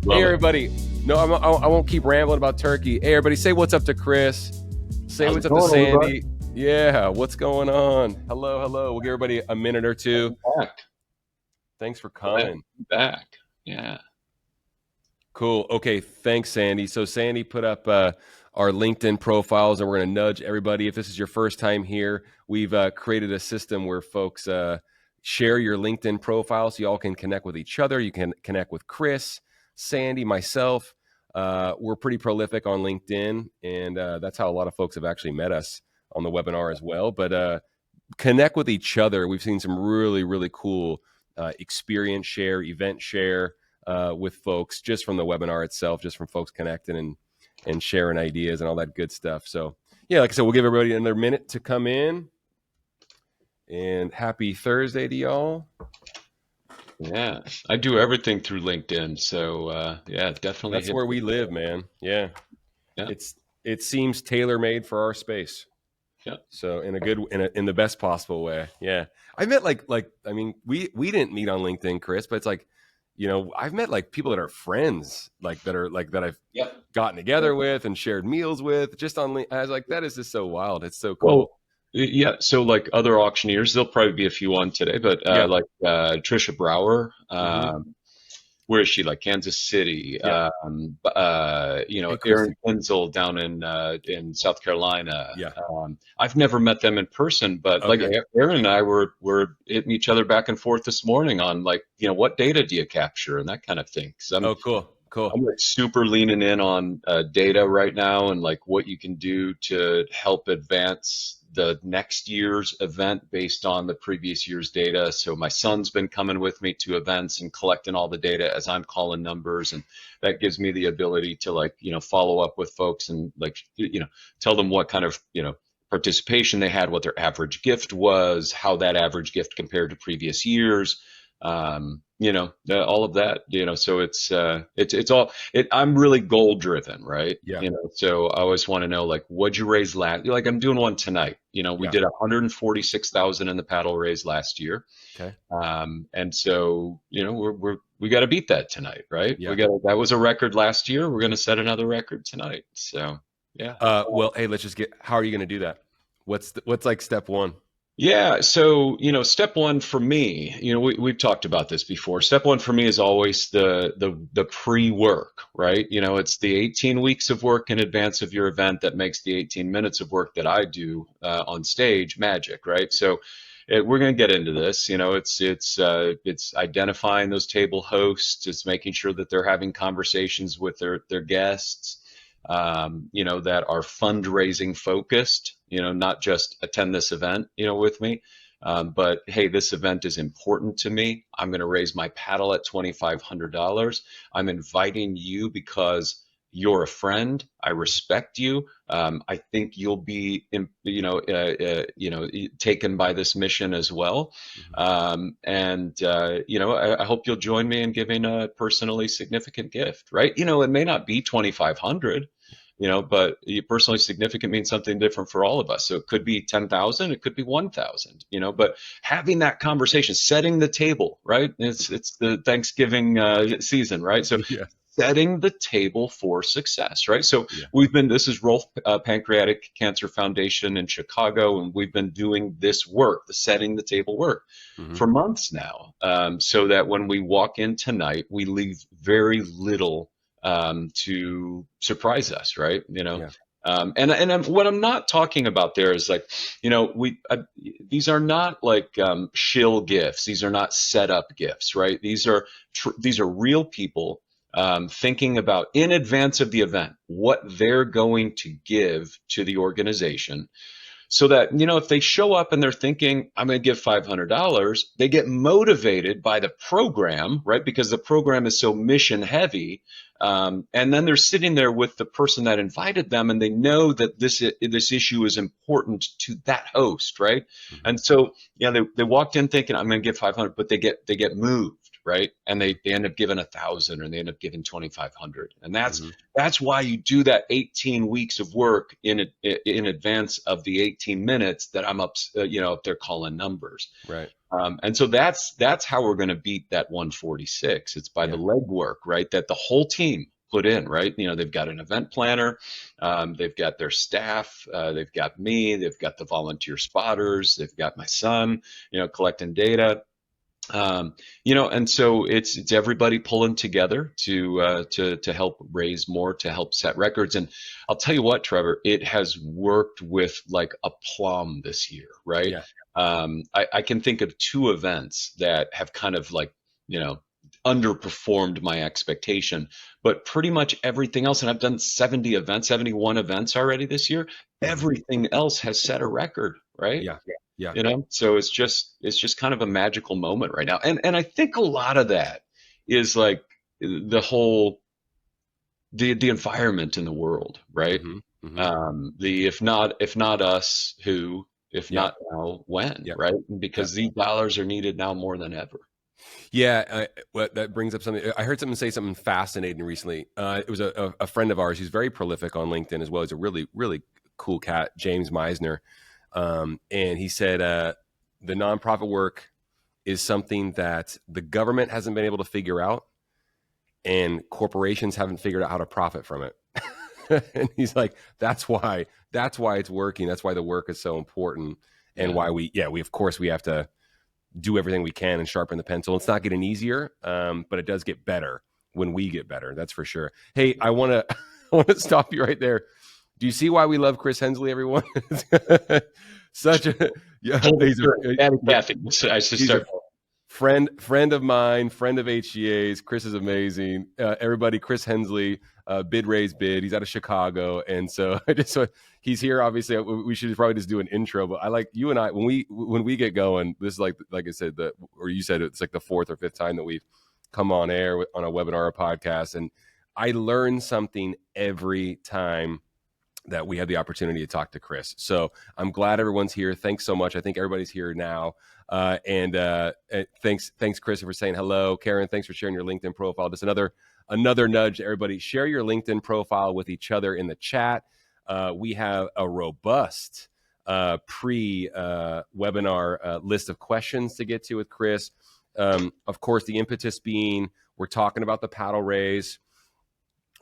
Hey, Love it. everybody. No, I won't keep rambling about turkey. Hey, everybody, say what's up to Chris. Say How's what's it up to going, Sandy. everybody? Yeah, what's going on? Hello, hello. We'll give everybody a minute or two. Back. Thanks for Glad to coming. be back. Yeah. Cool. Okay, thanks, Sandy. So Sandy put up our LinkedIn profiles, and we're going to nudge everybody. If this is your first time here, we've created a system where folks share your LinkedIn profile so y'all can connect with each other. You can connect with Chris, Sandy, myself. We're pretty prolific on LinkedIn, and that's how a lot of folks have actually met us on the webinar as well. But connect with each other. We've seen some really, really cool experience share, event share with folks just from the webinar itself, just from folks connecting and sharing ideas and all that good stuff. So yeah, like I said, we'll give everybody another minute to come in. And happy Thursday to y'all. Yeah. I do everything through LinkedIn. So yeah, definitely That's hit. where we live, man. Yeah. Yeah. It seems tailor-made for our space. Yeah. So in the best possible way. Yeah. I met I mean, we didn't meet on LinkedIn, Chris, but it's like, I've met like people that are friends, that I've Yep. gotten together with and shared meals with just on I was like, that is just so wild. It's so Well, cool. yeah. So like other auctioneers, there'll probably be a few on today, but Yeah. like Trisha Brower, Mm-hmm. where is she? Like Kansas City. Yeah. Hey, Chris. Aaron Kinzel down in South Carolina. Yeah. I've never met them in person, but like Okay. Aaron and I were hitting each other back and forth this morning on like, what data do you capture and that kind of thing. 'Cause Oh, cool. Cool. I'm like super leaning in on data right now and like what you can do to help advance the next year's event based on the previous year's data. So my son's been coming with me to events and collecting all the data as I'm calling numbers, and that gives me the ability to like, follow up with folks and like, tell them what kind of, participation they had, what their average gift was, how that average gift compared to previous years. All of that, so it's all I'm really goal driven, right? Yeah. So I always want to know like, what'd you raise last, like I'm doing one tonight, we Yeah. did 146,000 in the paddle raise last year. Okay. And so, we got to beat that tonight, right? Yeah. That was a record last year. We're going to set another record tonight. So, yeah. Well, hey, let's just how are you going to do that? What's like step one? Yeah, so step one for me, we've talked about this before. Step one for me is always the pre-work, right? It's the 18 weeks of work in advance of your event that makes the 18 minutes of work that I do on stage magic, right? So we're going to get into this. It's identifying those table hosts. It's making sure that they're having conversations with their guests. That are fundraising focused, not just attend this event, with me. But hey, this event is important to me. I'm going to raise my paddle at $2,500. I'm inviting you because you're a friend. I respect you. I think you'll be, taken by this mission as well. I hope you'll join me in giving a personally significant gift, right? It may not be 2,500, but personally significant means something different for all of us. So it could be 10,000, it could be 1,000, but having that conversation, setting the table, right? It's the Thanksgiving season, right? So Yeah. setting the table for success, right? So Yeah. this is Rolf Pancreatic Cancer Foundation in Chicago, and we've been doing this work, the setting the table work, for months now, so that when we walk in tonight, we leave very little to surprise us, right? Yeah. What I'm not talking about there is like, these are not like shill gifts. These are not setup gifts, right? These are real people thinking about in advance of the event what they're going to give to the organization, so that if they show up and they're thinking I'm going to give $500, they get motivated by the program, right? Because the program is so mission heavy, and then they're sitting there with the person that invited them, and they know that this issue is important to that host, right? And so they walked in thinking I'm going to give 500, but they get moved, right? And they end up giving 1,000, or they end up giving 2,500, and that's why you do that 18 weeks of work in advance of the 18 minutes that I'm up there calling numbers. Right. And so that's how we're going to beat that 146. It's by the Yeah. legwork, right? That the whole team put in, right? They've got an event planner, they've got their staff, they've got me, they've got the volunteer spotters, they've got my son, collecting data. And so it's everybody pulling together to help raise more, to help set records. And I'll tell you what, Trevor, it has worked with like a plum this year, right? Yeah. I can think of two events that have kind of like, you know, underperformed my expectation, but pretty much everything else, and I've done 70 events, 71 events already this year. Mhm. Everything else has set a record, right? Yeah. Yeah. So it's just kind of a magical moment right now, and I think a lot of that is like the whole the environment in the world, right? Hmm. Hmm. The if not us, who? If Yep. not now, when? Yep. Right? Yep. Because these dollars are needed now more than ever. Yeah, well, that brings up something. I heard someone say something fascinating recently. It was a friend of ours who's very prolific on LinkedIn as well. He's a really, really cool cat, James Meisner. And he said the nonprofit work is something that the government hasn't been able to figure out, and corporations haven't figured out how to profit from it. And he's like, that's why it's working. That's why the work is so important, and Yeah. why we of course we have to do everything we can and sharpen the pencil. It's not getting easier, but it does get better when we get better. That's for sure. Hey, I want to I want to stop you right there. Do you see why we love Chris Hensley, everyone? Such a yeah, Kathy, I should he's a start. friend of mine, friend of HGA's. Chris is amazing. Everybody, Chris Hensley, bid raise bid. He's out of Chicago, and so he's here. Obviously, we should probably just do an intro. But I like you and I when we get going. This is like I said or you said it's like the fourth or fifth time that we've come on air on a webinar or a podcast, and I learn something every time that we had the opportunity to talk to Chris. So I'm glad everyone's here. Thanks so much. I think everybody's here now. And thanks, Chris, for saying hello. Karen, thanks for sharing your LinkedIn profile. Just another nudge to everybody. Share your LinkedIn profile with each other in the chat. We have a robust pre-webinar list of questions to get to with Chris. Of course, the impetus being we're talking about the paddle raise.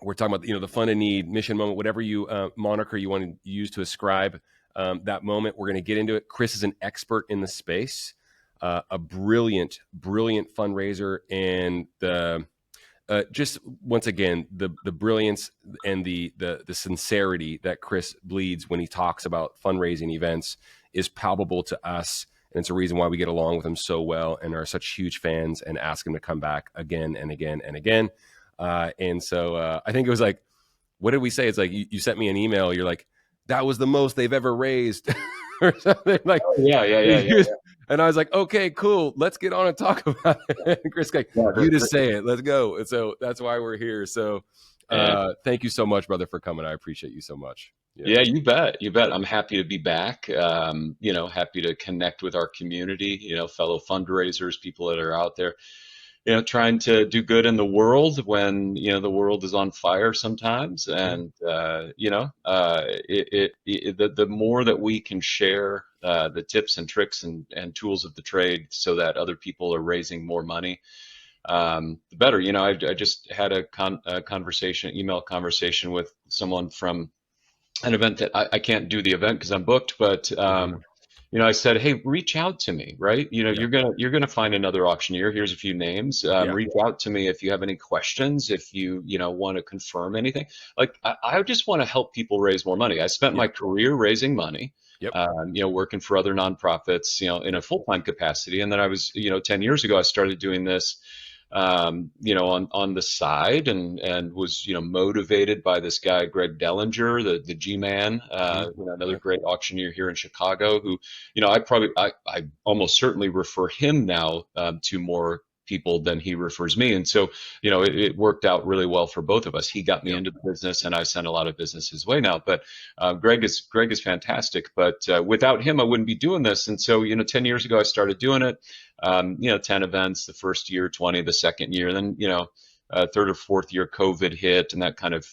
We're talking about the fun and need, mission moment, whatever you moniker you want to use to ascribe that moment. We're going to get into it. Chris is an expert in the space, a brilliant fundraiser, and just once again the brilliance and the sincerity that Chris bleeds when he talks about fundraising events is palpable to us. And it's a reason why we get along with him so well and are such huge fans and ask him to come back again and again and again. And so I think it was like, what did we say? It's like you sent me an email. You're like, that was the most they've ever raised, or something like. Oh, yeah. And I was like, okay, cool. Let's get on and talk about it. And Chris, like, you just say it. Let's go. And so that's why we're here. So thank you so much, brother, for coming. I appreciate you so much. Yeah, you bet. You bet. I'm happy to be back. Happy to connect with our community, fellow fundraisers, people that are out there, trying to do good in the world when, the world is on fire sometimes. And, the more that we can share the tips and tricks and tools of the trade so that other people are raising more money, the better. I just had a email conversation with someone from an event that I can't do the event because I'm booked, but I said, hey, reach out to me, right? Yeah. you're gonna find another auctioneer. Here's a few names. Reach out to me if you have any questions, if you want to confirm anything. Like I just want to help people raise more money. I spent my career raising money, Yep. working for other nonprofits, in a full-time capacity, and then I was, 10 years ago, I started doing this on the side, and was, motivated by this guy, Greg Dellinger, the G-Man, another great auctioneer here in Chicago, who, I almost certainly refer him now to more people than he refers me. And so, it worked out really well for both of us. He got me into the business, and I sent a lot of business his way now. But Greg is fantastic. But without him, I wouldn't be doing this. And so, 10 years ago, I started doing it. 10 events the first year, 20 the second year, then, third or fourth year, COVID hit, and that kind of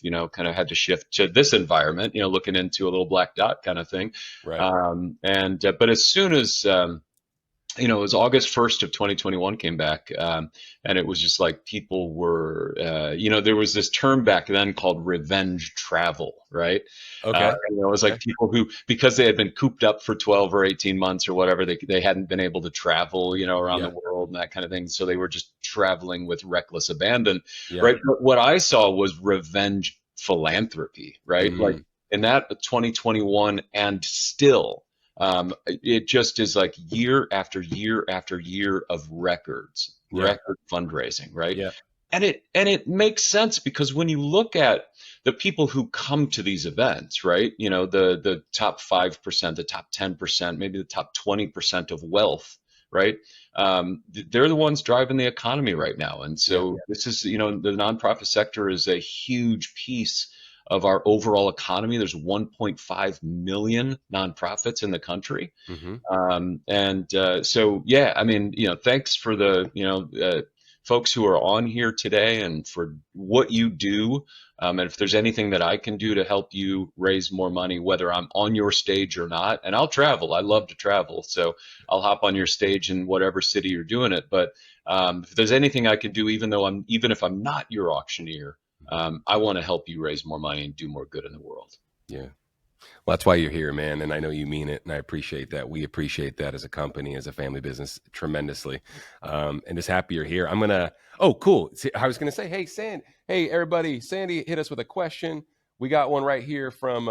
had to shift to this environment, looking into a little black dot kind of thing. Right. But as soon as it was August 1st of 2021 came back, and it was just like people were, there was this term back then called revenge travel, right? Okay. It was like Okay. people who, because they had been cooped up for 12 or 18 months or whatever, they hadn't been able to travel, around the Yeah. world and that kind of thing. So they were just traveling with reckless abandon, Yeah. right? But what I saw was revenge philanthropy, right? Like Mm, in that 2021 and still. It just is like year after year after year of yeah. record fundraising, right? Yeah. And it makes sense because when you look at the people who come to these events, right? The top 5%, the top 10%, maybe the top 20% of wealth, right? They're the ones driving the economy right now. And Yeah. so this is, the nonprofit sector is a huge piece of our overall economy. There's 1.5 million nonprofits in the country. Hmm. So, yeah, I mean, thanks for the, folks who are on here today and for what you do. And if there's anything that I can do to help you raise more money, whether I'm on your stage or not, and I'll travel, I love to travel. So I'll hop on your stage in whatever city you're doing it. But if there's anything I can do, even if I'm not your auctioneer, I want to help you raise more money and do more good in the world. Yeah. Well, that's why you're here, man. And I know you mean it. And I appreciate that. We appreciate that as a company, as a family business tremendously. And just happy you're here. I'm going to, oh, cool. See, I was going to say, hey, hey, everybody, Sandy hit us with a question. We got one right here from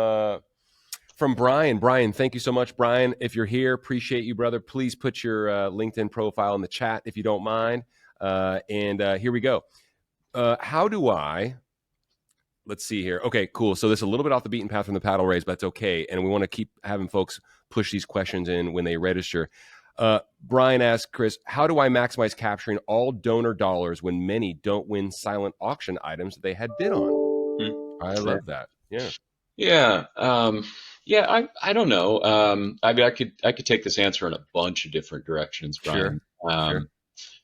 Brian. Brian, thank you so much, Brian. If you're here, appreciate you, brother. Please put your LinkedIn profile in the chat if you don't mind. Here we go. How do I let's see here. Okay, cool. So this is a little bit off the beaten path from the paddle raise, but that's okay. And we want to keep having folks push these questions in when they register. Brian asked Chris, how do I maximize capturing all donor dollars when many don't win silent auction items that they had bid on? I Yeah. love that. Yeah. Yeah, yeah, I don't know. I mean, I could take this answer in a bunch of different directions, Sure. Brian.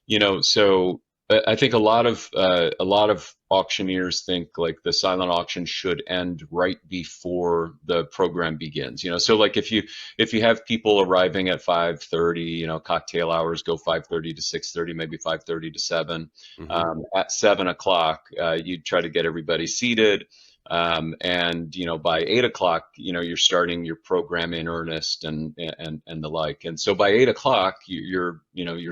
Sure. So I think a lot of auctioneers think like the silent auction should end right before the program begins. So like if you have people arriving at 5:30, cocktail hours go 5:30 to 6:30, maybe 5:30 to 7. Mm-hmm. At 7 o'clock, you try to get everybody seated. And by 8 o'clock, you're starting your program in earnest and the like. And so by 8 o'clock, your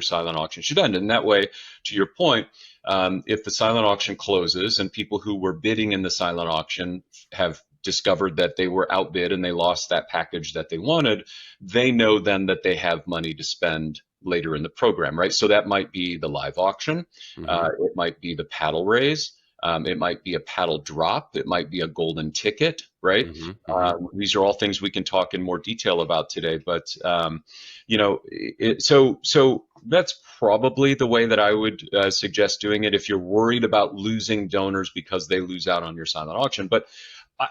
silent auction should end. And that way, to your point, if the silent auction closes and people who were bidding in the silent auction have discovered that they were outbid and they lost that package that they wanted, they know then that they have money to spend later in the program, right? So that might be the live auction, Mm-hmm. it might be the paddle raise. It might be a paddle drop. It might be a golden ticket, right? Mm-hmm. Mm-hmm. These are all things we can talk in more detail about today. But so that's probably the way that I would suggest doing it if you're worried about losing donors because they lose out on your silent auction. But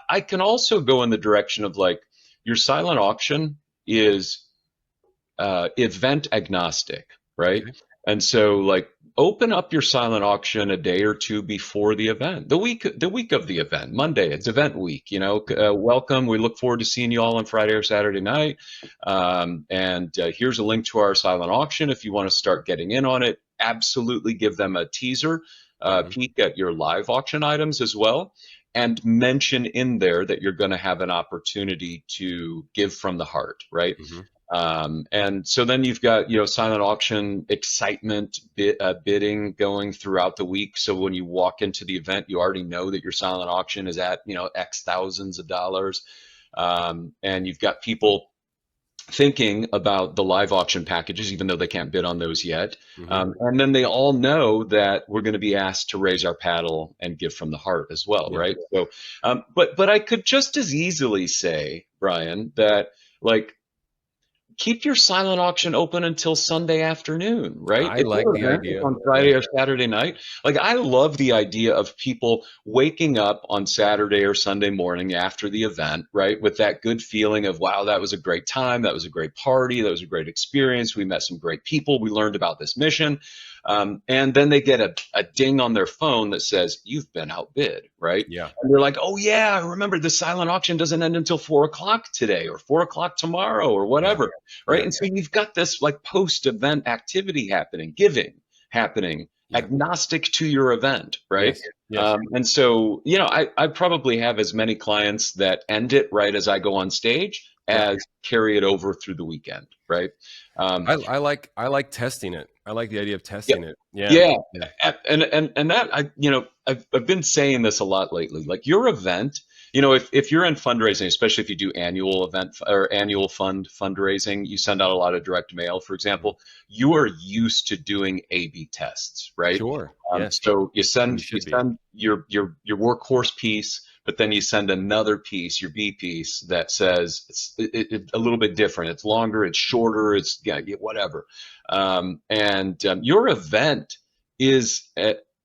I can also go in the direction of like your silent auction is event agnostic, right? Okay. And so like open up your silent auction a day or two before the event, the week of the event, Monday, it's event week, welcome. We look forward to seeing you all on Friday or Saturday night. And here's a link to our silent auction. If you want to start getting in on it, absolutely give them a teaser, Mm-hmm. peek at your live auction items as well. And mention in there that you're going to have an opportunity to give from the heart, right? Mm-hmm. And so then you've got, silent auction excitement, bidding going throughout the week. So when you walk into the event, you already know that your silent auction is at, X thousands of dollars. And you've got people thinking about the live auction packages, even though they can't bid on those yet. Mm-hmm. And then they all know that we're going to be asked to raise our paddle and give from the heart as well, Yeah. right? So, but I could just as easily say, Brian, that like, keep your silent auction open until Sunday afternoon, right? I If like your the event is idea. on Yeah. Friday or Saturday night, like I love the idea of people waking up on Saturday or Sunday morning after the event, right? With that good feeling of, wow, that was a great time. That was a great party. That was a great experience. We met some great people. We learned about this mission. And then they get a ding on their phone that says, you've been outbid, right? Yeah. And they're like, oh yeah, remember the silent auction doesn't end until 4 o'clock today or 4 o'clock tomorrow or Yeah. whatever, right? Yeah. And so you've got this like post-event activity happening, giving happening, Yeah. agnostic to your event, right? Yes. Yes. And so, I probably have as many clients that end it right as I go on stage Yeah. as carry it over through the weekend, right? Um, I like testing it. I like the idea of yeah, testing it. Yeah. yeah, Yeah. and that I've been saying this a lot lately. Like your event, if you're in fundraising, especially if you do annual event or annual fundraising, you send out a lot of direct mail, for Mhm. example. You are used to doing A/B tests, right? Sure. Yes. So you And you send you should be. send your workhorse piece, but then you send another piece, your B piece, that says it's a little bit different. It's longer, it's shorter, it's whatever. And your event is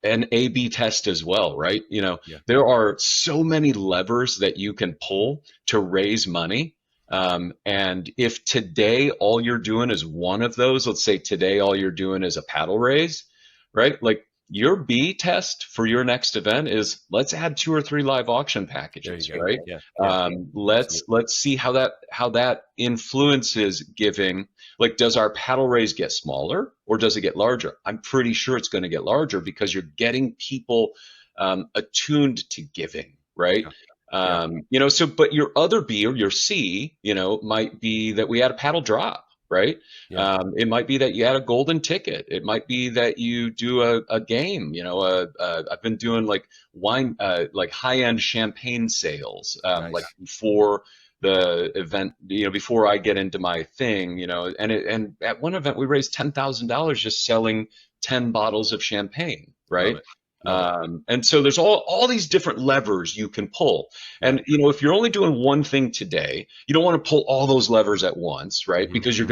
an A/B test as well, right? Yeah. There are so many levers that you can pull to raise money. And if today all you're doing is one of those, let's say today all you're doing is a paddle raise, right? Like your B test for your next event is let's add 2 or 3 live auction There you packages, go. right? Yeah. Yeah. Let's see how that influences giving. Like, does our paddle raise get smaller or does it get larger? I'm pretty sure it's going to get larger because you're getting people attuned to giving, right? Yeah. Yeah. But your other B or your C, might be that we had a paddle drop, right? Yeah. It might be that you had a golden ticket. It might be that you do a game. I've been doing like wine, like high-end champagne sales, like Nice. before the event, before I get into my thing, and at one event we raised $10,000 just selling 10 bottles of champagne, Love right? it. Love it. And so there's all these different levers you can pull. Yeah. And if you're only doing one thing today, you don't want to pull all those levers at once, right? Hmm. Because Hmm.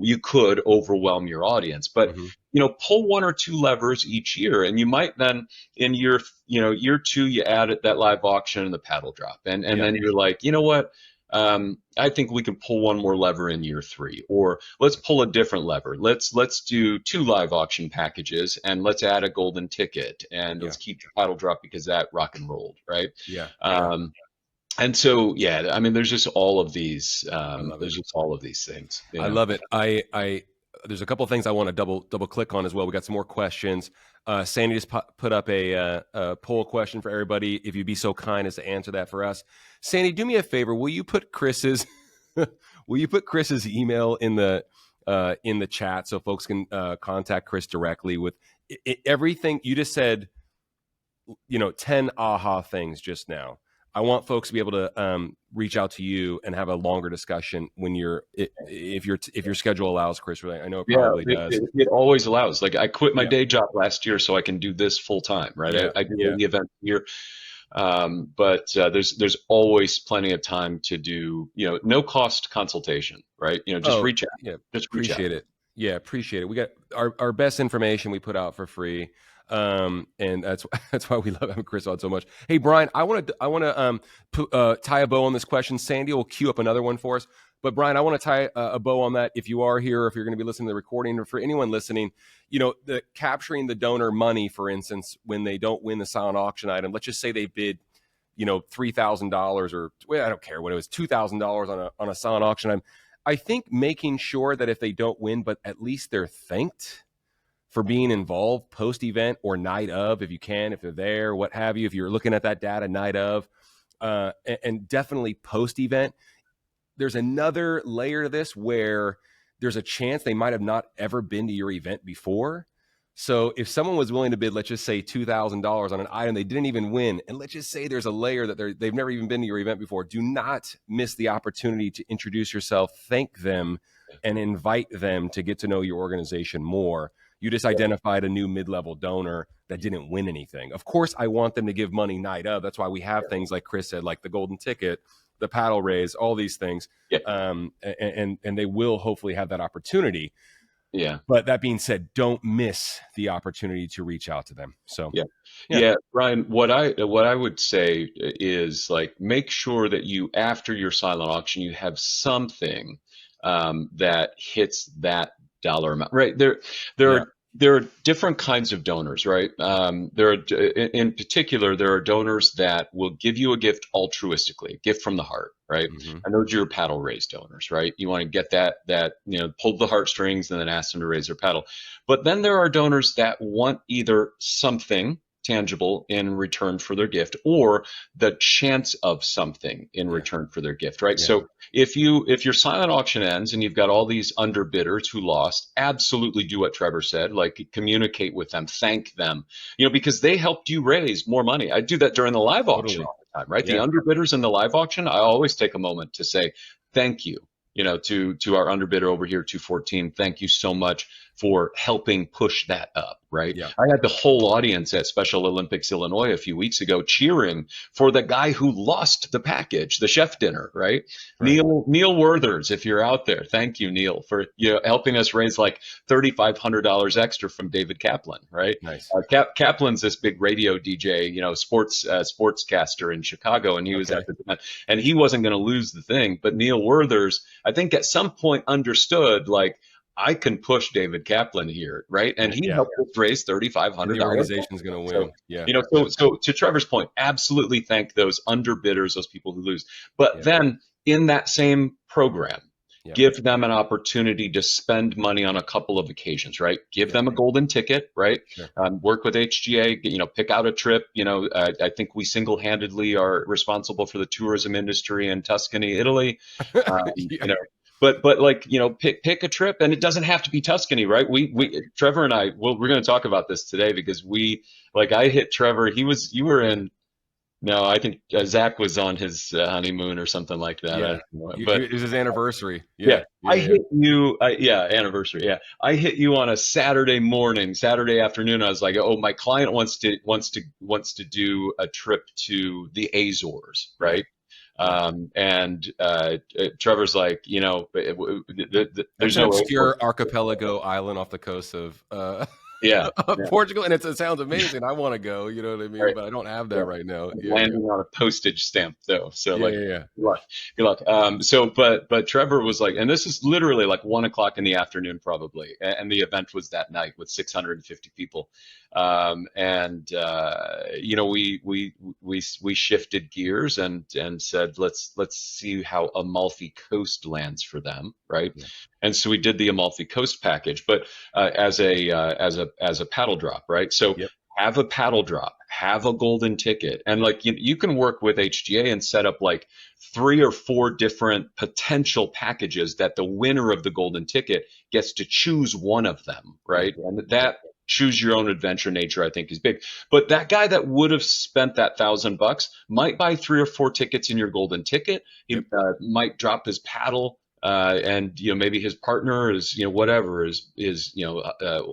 you could overwhelm your audience. But Hmm. pull 1 or 2 levers each year, and you might then in year 2 you add that live auction and the paddle drop, and Yeah. then you're like, you know what? I think we can pull one more lever in year 3, or let's pull a different lever. Let's do 2 live auction packages, and let's add a golden ticket, and Yeah. let's keep the paddle drop because that rock and rolled, right? Yeah. Yeah. Um, and so, yeah, I mean, there's just all of these. I love it. There's just all of these things. I love it. There's a couple of things I want to double click on as well. We got some more questions. Sandy just put up a poll question for everybody. If you'd be so kind as to answer that for us, Sandy, do me a favor. Will you put Chris's email in the chat so folks can contact Chris directly with everything you just said? 10 aha things just now. I want folks to be able to reach out to you and have a longer discussion when if your schedule allows, Chris. I know it Yeah, probably does. it always allows. Like I quit my Yeah, day job last year so I can do this full time, right? yeah, I do yeah, the event here, but there's always plenty of time to do, no cost consultation, right? Just oh, reach out, yeah. just reach out. Appreciate it. Yeah, appreciate it. We got our best information we put out for free. And that's why we love having Chris on so much. Hey, Brian, I want to tie a bow on this question. Sandy will queue up another one for us. But Brian, I want to tie a bow on that. If you are here, if you're going to be listening to the recording, or for anyone listening, the capturing the donor money, for instance, when they don't win the silent auction item. Let's just say they bid, $3,000 or I don't care what it was, $2,000 on a silent auction item. I think making sure that if they don't win, but at least they're thanked for being involved post-event or night of, if you can, if they're there, what have you, if you're looking at that data night of, and definitely post-event. There's another layer to this where there's a chance they might have not ever been to your event before. So if someone was willing to bid, let's just say $2,000 on an item they didn't even win, and let's just say there's a layer that they've never even been to your event before, do not miss the opportunity to introduce yourself, thank them, and invite them to get to know your organization more. You just identified a new mid-level donor that didn't win anything. Of course, I want them to give money night of. That's why we have things like Chris said, like the golden ticket, the paddle raise, all these things. Yeah. And they will hopefully have that opportunity. Yeah. But that being said, don't miss the opportunity to reach out to them. So yeah, Brian, what I would say is like make sure that you, after your silent auction, you have something that hits that dollar amount, right? There Yeah. there are different kinds of donors, right? In particular, there are donors that will give you a gift altruistically, a gift from the heart, right? Mm-hmm. And those are your paddle raise donors, right? You want to get that pull the heartstrings and then ask them to raise their paddle. But then there are donors that want either something tangible in return for their gift or the chance of something in Yeah. return for their gift, right? Yeah. So if your silent auction ends and you've got all these underbidders who lost, absolutely do what Trevor said, like communicate with them, thank them, because they helped you raise more money. I do that during the live auction Totally. all the time, right? The Yeah. underbidders in the live auction, I always take a moment to say thank you, to our underbidder over here, 214. Thank you so much for helping push that up, right? Yeah. I had the whole audience at Special Olympics Illinois a few weeks ago cheering for the guy who lost the package, the chef dinner, right? Right. Neil Werthers, if you're out there, thank you, Neil, for helping us raise like $3,500 extra from David Kaplan, right? Nice. Kaplan's this big radio DJ, sportscaster in Chicago, and he was at the event, and he wasn't going to lose the thing. But Neil Werthers, I think, at some point understood like, I can push David Kaplan here, right? And he helped us raise $3,500. The organization's going to win. So to Trevor's point, absolutely thank those underbidders, those people who lose. But then in that same program, give them an opportunity to spend money on a couple of occasions, right? Give them a golden ticket, right? Sure. Work with HGA, pick out a trip. I think we single-handedly are responsible for the tourism industry in Tuscany, Italy. But like, pick a trip, and it doesn't have to be Tuscany, right? Trevor and I, we're going to talk about this today because I hit Trevor. No, I think Zach was on his honeymoon or something like that. Yeah. But it was his anniversary. I hit you. Anniversary. Yeah, I hit you on a Saturday morning, Saturday afternoon. I was like, oh, my client wants to do a trip to the Azores, right? And Trevor's like, there's no obscure archipelago island off the coast of Portugal, and it sounds amazing. I want to go, you know what I mean? Right. But I don't have that right now. Landing on a postage stamp though, so good luck. But Trevor was like, and this is literally like 1:00 in the afternoon probably, and the event was that night with 650 people, we shifted gears and said let's see how Amalfi Coast lands for them, right? And so we did the Amalfi Coast package, but as a paddle drop, right? So have a paddle drop, have a golden ticket, and like you can work with HGA and set up like 3 or 4 different potential packages that the winner of the golden ticket gets to choose one of them, right? And that choose your own adventure nature, I think, is big. But that guy that would have spent that $1,000 might buy 3 or 4 tickets in your golden ticket. He might drop his paddle. And maybe his partner is whatever is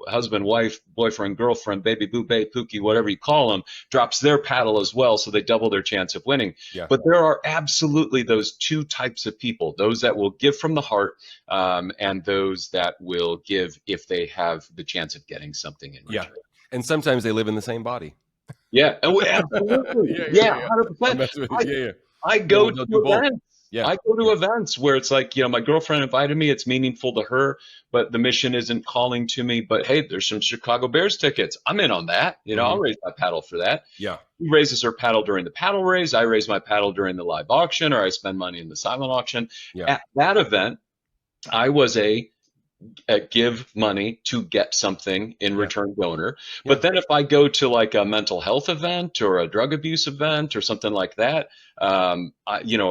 husband, wife, boyfriend, girlfriend, baby boo, babe, pookie, whatever you call them, drops their paddle as well, so they double their chance of winning. But there are absolutely those 2 types of people: those that will give from the heart, and those that will give if they have the chance of getting something in return. And sometimes they live in the same body. Absolutely. 100%. I go to events. I go to events where it's like, my girlfriend invited me. It's meaningful to her, but the mission isn't calling to me. But hey, there's some Chicago Bears tickets. I'm in on that. I'll raise my paddle for that. Yeah. He raises her paddle during the paddle raise. I raise my paddle during the live auction, or I spend money in the silent auction. At that event, I was a give money to get something in return donor. But then if I go to like a mental health event or a drug abuse event or something like that, a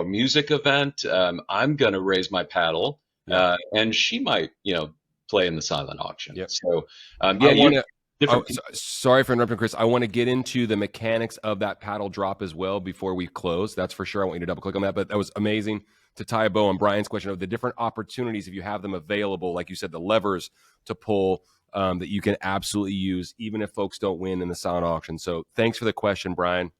music event, I'm going to raise my paddle, and she might, play in the silent auction. So, sorry for interrupting, Chris. I want to get into the mechanics of that paddle drop as well before we close. That's for sure. I want you to double click on that, but that was amazing to tie a bow on Brian's question of the different opportunities, if you have them available, like you said, the levers to pull that you can absolutely use, even if folks don't win in the silent auction. So thanks for the question, Brian.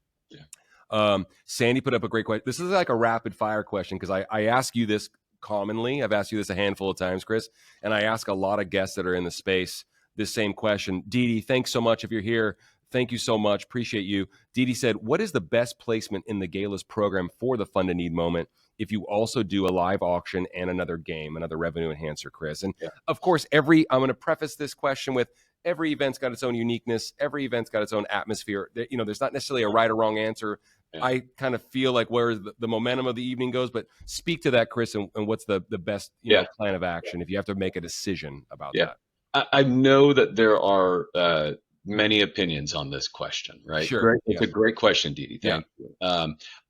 Sandy put up a great question. This is like a rapid fire question because I ask you this commonly. I've asked you this a handful of times, Chris, and I ask a lot of guests that are in the space this same question. Dee, thanks so much if you're here. Thank you so much. Appreciate you. Dee said, what is the best placement in the Gala's program for the Fund a Need moment if you also do a live auction and another game, another revenue enhancer, Chris? And of course, I'm going to preface this question with every event's got its own uniqueness. Every event's got its own atmosphere. There's not necessarily a right or wrong answer. Yeah. I kind of feel like where the momentum of the evening goes, but speak to that, Chris, and what's the best plan of action if you have to make a decision about that. I know that there are many opinions on this question, right? Sure. Great. It's a great question, Didi. Thank you.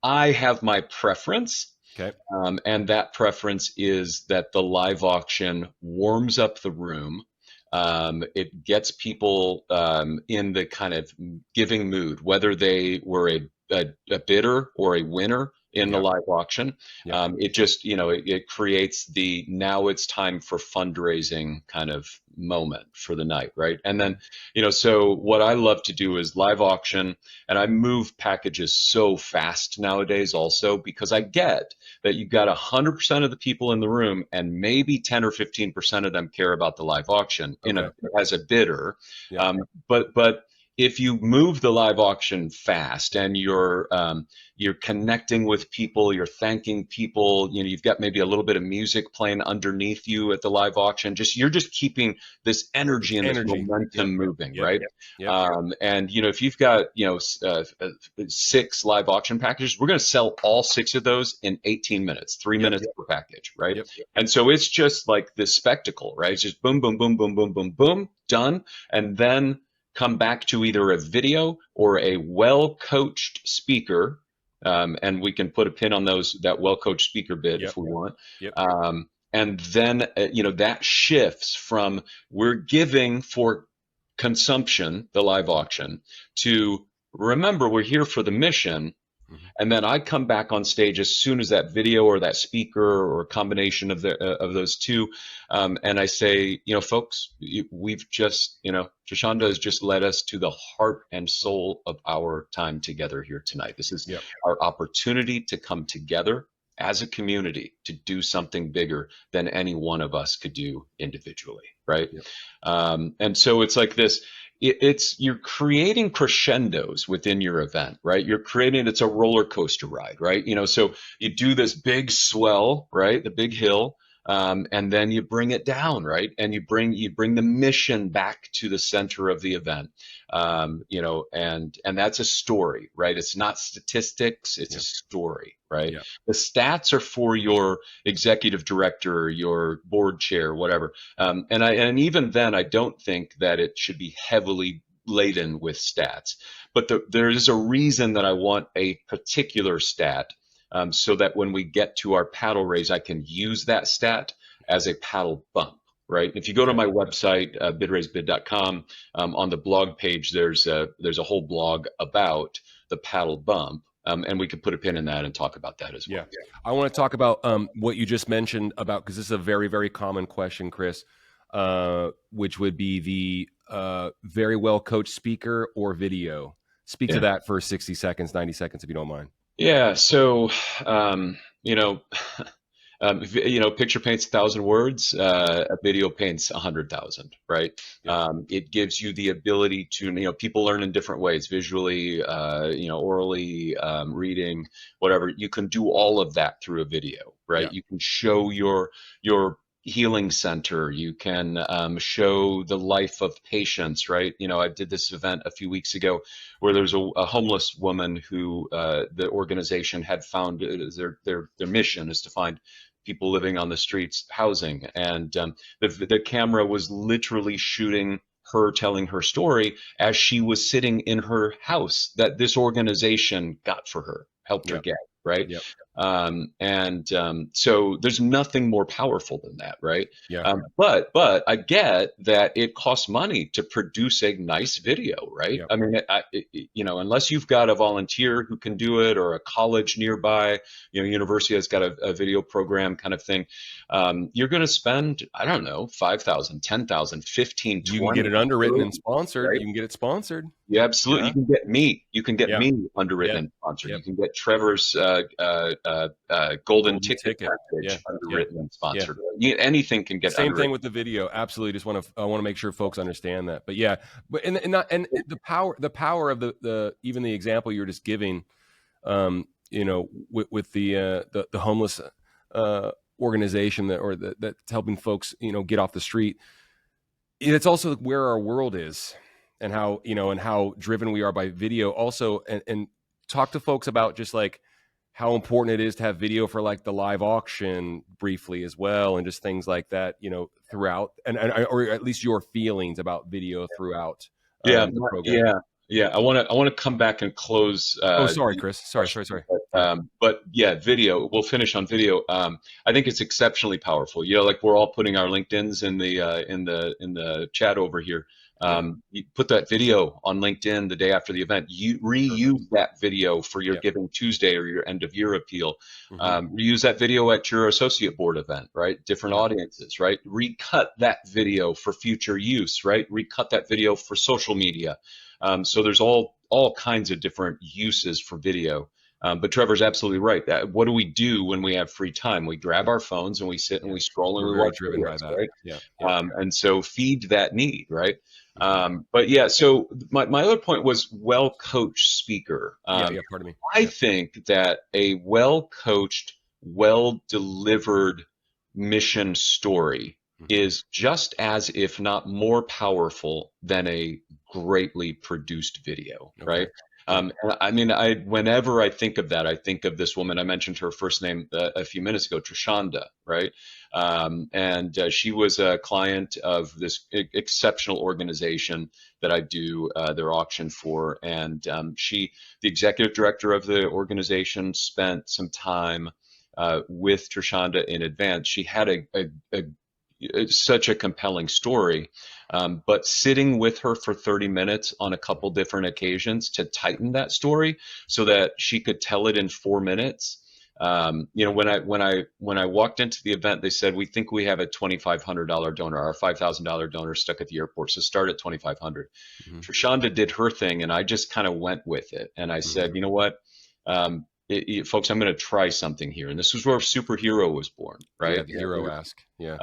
I have my preference. Okay. And that preference is that the live auction warms up the room. It gets people in the kind of giving mood, whether they were a bidder or a winner in the live auction. It just, it creates the now it's time for fundraising kind of moment for the night, right? And then, so what I love to do is live auction, and I move packages so fast nowadays also because I get that you got 100% of the people in the room and maybe 10 or 15% of them care about the live auction as a bidder. But if you move the live auction fast and you're connecting with people, you're thanking people, you've got maybe a little bit of music playing underneath you at the live auction. You're just keeping this energy and this momentum moving, right? And if you've got 6 live auction packages, we're going to sell all 6 of those in 18 minutes, 3 minutes per package, right? And so it's just like this spectacle, right? It's just boom, boom, boom, boom, boom, boom, boom, done, and then come back to either a video or a well-coached speaker, and we can put a pin on that well-coached speaker bid if we want. And then that shifts from we're giving for consumption, the live auction, to remember we're here for the mission. And then I come back on stage as soon as that video or that speaker or a combination of those two, and I say, folks, we've just, Trishanda has just led us to the heart and soul of our time together here tonight. This is our opportunity to come together as a community to do something bigger than any one of us could do individually, right? And so it's like this. You're creating crescendos within your event, right? It's a roller coaster ride, right? So you do this big swell, right? The big hill, and then you bring it down, right? And you bring the mission back to the center of the event, and that's a story, right? It's not statistics, it's a story, right? The stats are for your executive director, your board chair, whatever. And even then, I don't think that it should be heavily laden with stats. But there is a reason that I want a particular stat, so that when we get to our paddle raise, I can use that stat as a paddle bump. Right. If you go to my website, bidraisebid.com, on the blog page, there's a whole blog about the paddle bump. And we could put a pin in that and talk about that as well. I want to talk about what you just mentioned about, because this is a very, very common question, Chris, which would be the very well coached speaker or video. Speak to that for 60 seconds, 90 seconds, if you don't mind. Yeah. So, picture paints 1,000 words, a video paints 100,000, right? It gives you the ability to, people learn in different ways, visually, orally, reading, whatever. You can do all of that through a video, right? You can show your healing center. You can show the life of patients, right? I did this event a few weeks ago where there's a homeless woman who the organization had found their mission is to find people living on the streets housing, and the camera was literally shooting her telling her story as she was sitting in her house that this organization got for her, helped her get, right? So there's nothing more powerful than that, right? But I get that it costs money to produce a nice video, right? I mean, unless you've got a volunteer who can do it, or a college nearby, university has got a video program kind of thing, you're going to spend, I don't know, 5,000, 10,000, 15, 20. You can get it underwritten and sponsored. Right? You can get it sponsored. Yeah, absolutely. You can get me. You can get me underwritten and sponsored. You can get Trevor's golden ticket package underwritten and sponsored. Anything can get same thing with the video. Absolutely. Just want to make sure folks understand that. But and the power of the even the example you're just giving, with the homeless organization that's helping folks get off the street. it's also where our world is, and how, and how driven we are by video also. And talk to folks about just like how important it is to have video for like the live auction briefly as well, and just things like that, throughout, and or at least your feelings about video throughout Yeah, the program. yeah, yeah. I want to come back and close Oh, sorry, the Chris. Sorry, question, sorry, sorry. but, Yeah, yeah, video. We'll finish on video. I think it's exceptionally powerful. Like we're all putting our LinkedIn's in the chat over here. yeah, You put that video on LinkedIn the day after the event. You reuse perfect. that video for your Yeah. Giving Tuesday or your end of year appeal. Hmm. Reuse that video at your associate board event, right? Different Yeah. audiences, right? Recut that video for future use, right? Recut that video for social media. So there's all kinds of different uses for video. But Trevor's absolutely right. What do we do when we have free time? We grab our phones and we sit and Yeah. we scroll and We're we very watch driven by videos, that. right? Yeah. Yep. And so feed that need, right? Hmm. But yeah, so my other point was well-coached speaker. Yeah. Yeah. Pardon me. I Yeah. think that a well-coached, well-delivered mission story Hmm. is just as, if not more powerful than a greatly produced video, Okay. right? Yeah. And I mean, whenever I think of that, I think of this woman. I mentioned her first name a few minutes ago, Trishanda, right? And she was a client of this exceptional organization that I do their auction for, and the executive director of the organization, spent some time with Trishanda in advance. She had such a compelling story. But sitting with her for 30 minutes on a couple different occasions to tighten that story so that she could tell it in 4 minutes. When I walked into the event, they said, we think we have a $2,500 donor, our $5,000 donor stuck at the airport, so start at 2,500. Hmm. Trishanda did her thing, and I just kind of went with it. And I Hmm. said, you know what? Folks, I'm going to try something here. And this is where Superhero was born, Yeah. right? The hero ask. Yeah.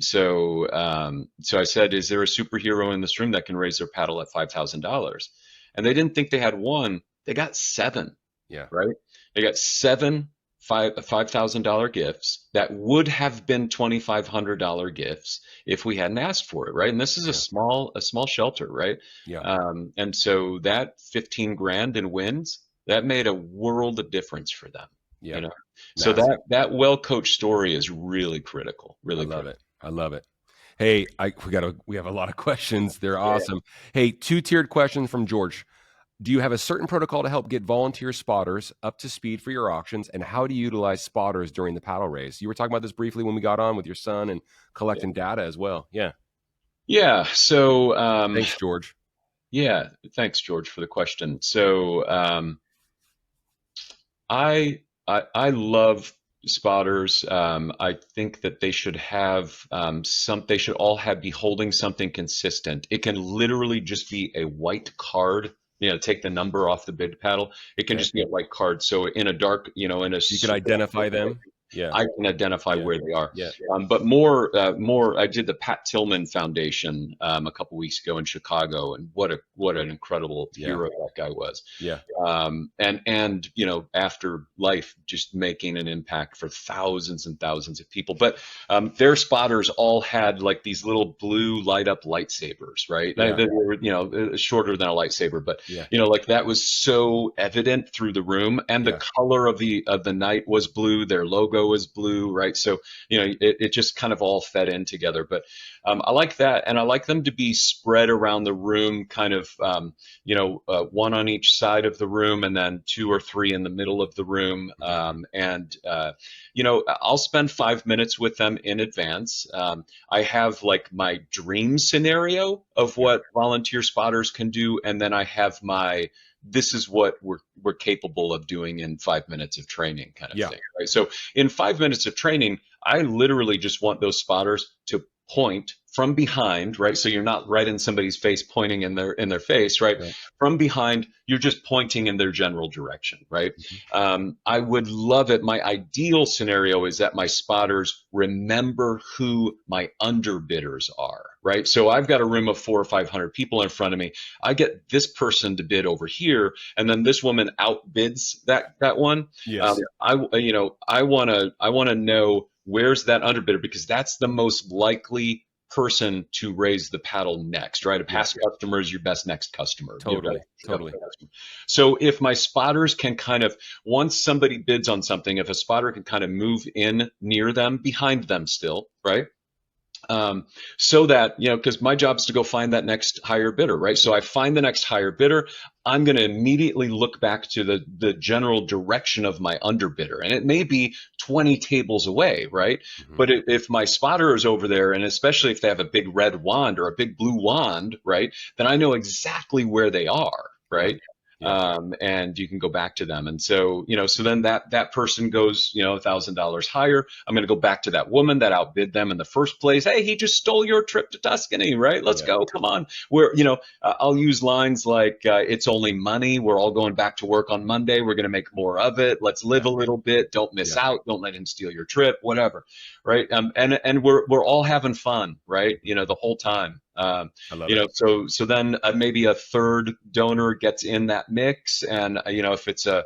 So I said, is there a superhero in this room that can raise their paddle at $5,000? And they didn't think they had one. They got seven, Yeah. right? They got seven $5,000 gifts that would have been $2,500 gifts if we hadn't asked for it, right? And this is a Yeah. small shelter, right? Yeah. And so that 15 grand in wins, that made a world of difference for them, Yeah. you know. So Massive. that well-coached story is really critical, I really love critical. it. I love it. Hey, we have a lot of questions. They're Yeah. awesome. Hey, two-tiered questions from George. Do you have a certain protocol to help get volunteer spotters up to speed for your auctions? And how do you utilize spotters during the paddle race? You were talking about this briefly when we got on with your son and Yeah. collecting data as well. Yeah. Yeah. So, Thanks, George. yeah, thanks, George, for the question. So, I love spotters. I think that they should have they should all be holding something consistent. It can literally just be a white card. Take the number off the bid paddle. It can Okay. just be a white card. So in a dark, in a You can identify them. Yeah. I can identify Yeah. where they are. Yeah. But I did the Pat Tillman Foundation a couple weeks ago in Chicago, and what an incredible Yeah. hero that guy was. Yeah. And after life, just making an impact for thousands and thousands of people. But their spotters all had like these little blue light up lightsabers, right? Yeah. They were, shorter than a lightsaber, but Yeah. like that was so evident through the room, and the Yeah. color of the night was blue. Their logo was blue, right? So it just kind of all fed in together. But I like that, and I like them to be spread around the room, kind of one on each side of the room, and then two or three in the middle of the room. I'll spend 5 minutes with them in advance. I have like my dream scenario of what volunteer spotters can do, and then I have this is what we're capable of doing in 5 minutes of training kind of thing, right? So in 5 minutes of training, I literally just want those spotters to point from behind, right? So you're not right in somebody's face pointing in their face, right? Right. From behind, you're just pointing in their general direction, right? Mm-hmm. I would love it. My ideal scenario is that my spotters remember who my underbidders are, right? So I've got a room of 400 or 500 people in front of me. I get this person to bid over here, and then this woman outbids that one. Yes. I want to know where's that underbidder, because that's the most likely person to raise the paddle next, right? A past customer is your best next customer. Totally. Totally. So if my spotters can kind of, once somebody bids on something, if a spotter can kind of move in near them, behind them still, right? So that, because my job is to go find that next higher bidder, right? So I find the next higher bidder. I'm going to immediately look back to the general direction of my underbidder, and it may be 20 tables away, right? Mm-hmm. But if my spotter is over there, and especially if they have a big red wand or a big blue wand, right, then I know exactly where they are, right? And you can go back to them. And so, so then that person goes, $1,000 higher. I'm going to go back to that woman that outbid them in the first place. Hey, he just stole your trip to Tuscany, right? Let's go. Come on. I'll use lines like, it's only money. We're all going back to work on Monday. We're going to make more of it. Let's live a little bit. Don't miss out. Don't let him steal your trip, whatever. Right. And we're all having fun, right? The whole time. I love it. So then maybe a third donor gets in that mix, and if it's a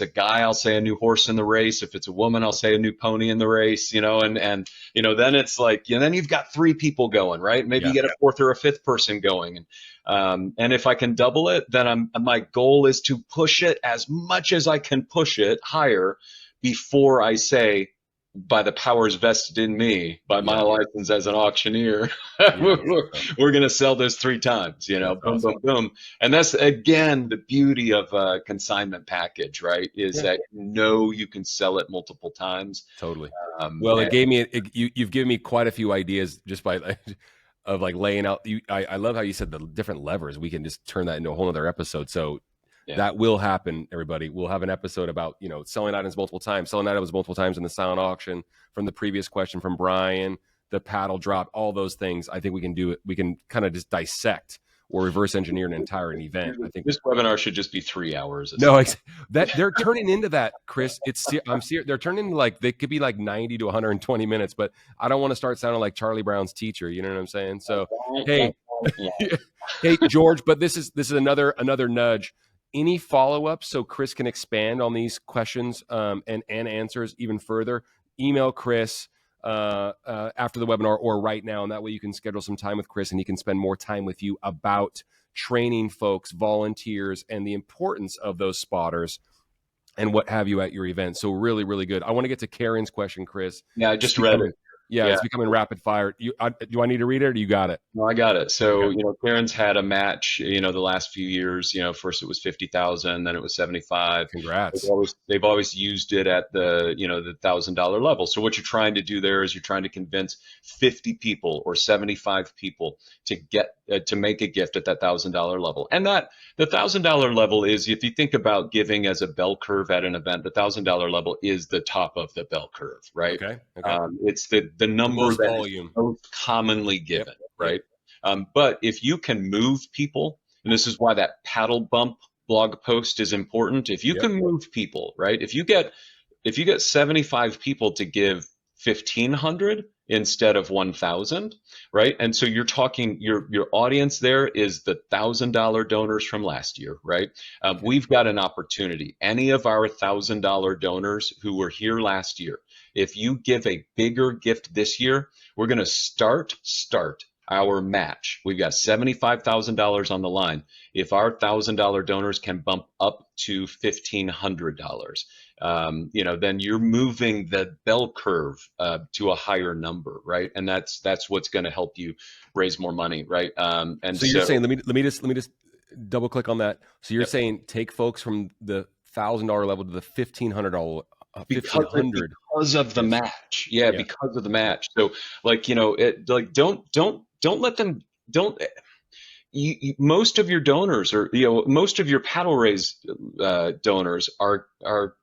guy, I'll say a new horse in the race. If it's a woman, I'll say a new pony in the race. And then it's like, then you've got three people going, right? Maybe you get a fourth or a fifth person going, and if I can double it, then my goal is to push it as much as I can push it higher before I say, by the powers vested in me, by my license as an auctioneer, we're going to sell this 3 times, boom, awesome. Boom, boom. And that's, again, the beauty of a consignment package, right? Is that you can sell it multiple times. Totally. Well, you've given me quite a few ideas just by of like laying out. I love how you said the different levers. We can just turn that into a whole other episode. So that will happen, everybody. We'll have an episode about, selling items multiple times in the silent auction, from the previous question from Brian, the paddle drop, all those things. I think we can do it. We can kind of just dissect or reverse engineer an entire event. I think this webinar should just be 3 hours. No, that they're turning into that, Chris. They're turning into they could be like 90 to 120 minutes, but I don't want to start sounding like Charlie Brown's teacher. You know what I'm saying? So, hey, hey, George, but this is another nudge. Any follow-ups so Chris can expand on these questions and answers even further? Email Chris after the webinar or right now, and that way you can schedule some time with Chris and he can spend more time with you about training folks, volunteers, and the importance of those spotters and what have you at your event. So really, really good. I want to get to Karen's question, Chris. Yeah, I just read it. Yeah, it's becoming rapid fire. Do I need to read it, or you got it? No, I got it. So, Karen's had a match, the last few years. First it was 50,000, then it was 75. Congrats. They've always used it at the, the $1,000 level. So what you're trying to do there is you're trying to convince 50 people or 75 people to get to make a gift at that $1,000 level. And that the $1,000 level is, if you think about giving as a bell curve at an event, the $1,000 level is the top of the bell curve, right? Okay. It's the number that is most commonly given, right? But if you can move people, and this is why that paddle bump blog post is important. If you can move people, right? If you get 75 people to give 1,500 instead of 1,000, right? And so you're talking, your audience there is the $1,000 donors from last year, right? We've got an opportunity. Any of our $1,000 donors who were here last year, if you give a bigger gift this year, we're going to start our match. We've got $75,000 on the line. If our $1,000 donors can bump up to $1,500, then you're moving the bell curve to a higher number, right? And that's what's going to help you raise more money, right? And so you're saying, let me just double click on that. So you're saying take folks from the $1,000 level to the $1,500. Because of the match, because of the match. So, don't let them. Most of your donors, or most of your paddle raise donors are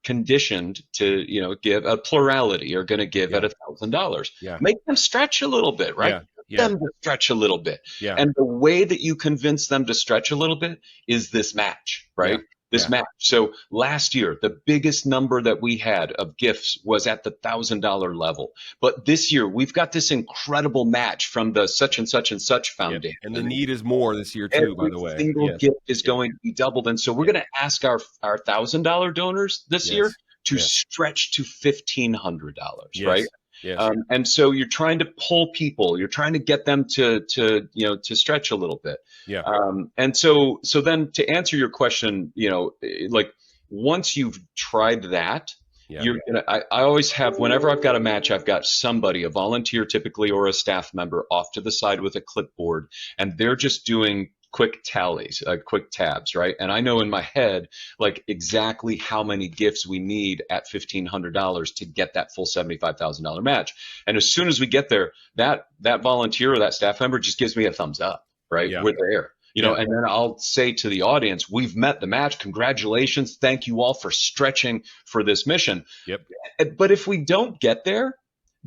conditioned to give a plurality, are going to give at $1,000. Make them stretch a little bit, right? Them to stretch a little bit. And the way that you convince them to stretch a little bit is this match, right? This match. So last year, the biggest number that we had of gifts was at the $1,000 level. But this year, we've got this incredible match from the such and such and such foundation. And the need is more this year too, by the way. Every single gift is going to be doubled. And so we're going to ask our $1,000 donors this year to stretch to $1,500, right? Yes. And so you're trying to pull people, you're trying to get them to stretch a little bit. Yeah. And so then to answer your question, like once you've tried that, Yeah. you're gonna. I always have, whenever I've got a match, I've got somebody, a volunteer typically, or a staff member, off to the side with a clipboard, and they're just doing quick tallies, quick tabs, right? And I know in my head, like exactly how many gifts we need at $1,500 to get that full $75,000 match. And as soon as we get there, that volunteer or that staff member just gives me a thumbs up, right? Yeah. We're there. Yeah. And then I'll say to the audience, we've met the match. Congratulations. Thank you all for stretching for this mission. Yep. But if we don't get there,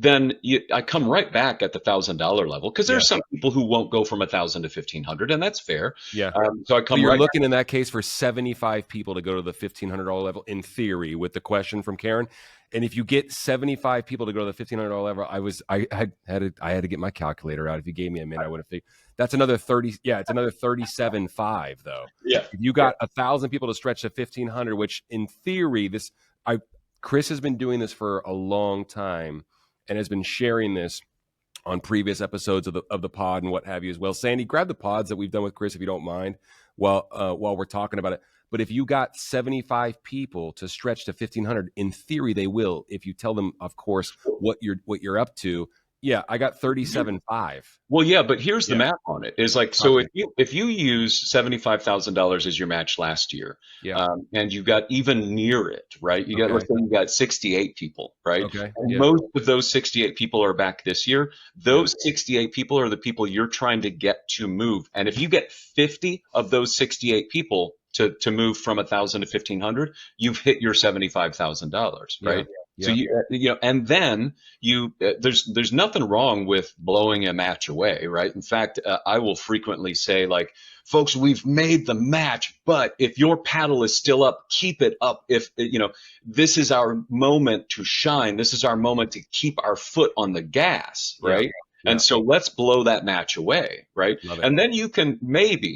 then I come right back at the $1,000 level, because there's some people who won't go from 1,000 to 1,500, and that's fair. Yeah. So I come you're right looking in that case for 75 people to go to the $1,500 level in theory, with the question from Karen. And if you get 75 people to go to the $1,500 level, I had to get my calculator out. If you gave me a minute, I would have figured that's another 30. Yeah, it's another 37.5 though. Yeah. If you got 1,000 people to stretch to 1,500, which in theory, Chris has been doing this for a long time and has been sharing this on previous episodes of the pod and what have you as well. Sandy, grab the pods that we've done with Chris, if you don't mind, while we're talking about it. But if you got 75 people to stretch to 1,500, in theory they will, if you tell them, of course, what you're up to. Yeah, I got 37.5. Well, yeah, but here's the math on it. Is like, so Okay. if you use $75,000 as your match last year, Yeah. and you got even near it, right? Let's say you got 68 people, right? Okay. And Yeah. most of those 68 people are back this year. Those 68 people are the people you're trying to get to move. And if you get 50 of those 68 people to move from 1,000 to 1,500, you've hit your $75,000, right? Yeah. So and then there's nothing wrong with blowing a match away, right? In fact, I will frequently say, like, folks, we've made the match, but if your paddle is still up, keep it up. If this is our moment to shine. This is our moment to keep our foot on the gas, right? Yeah. And so let's blow that match away, right? Love it. And then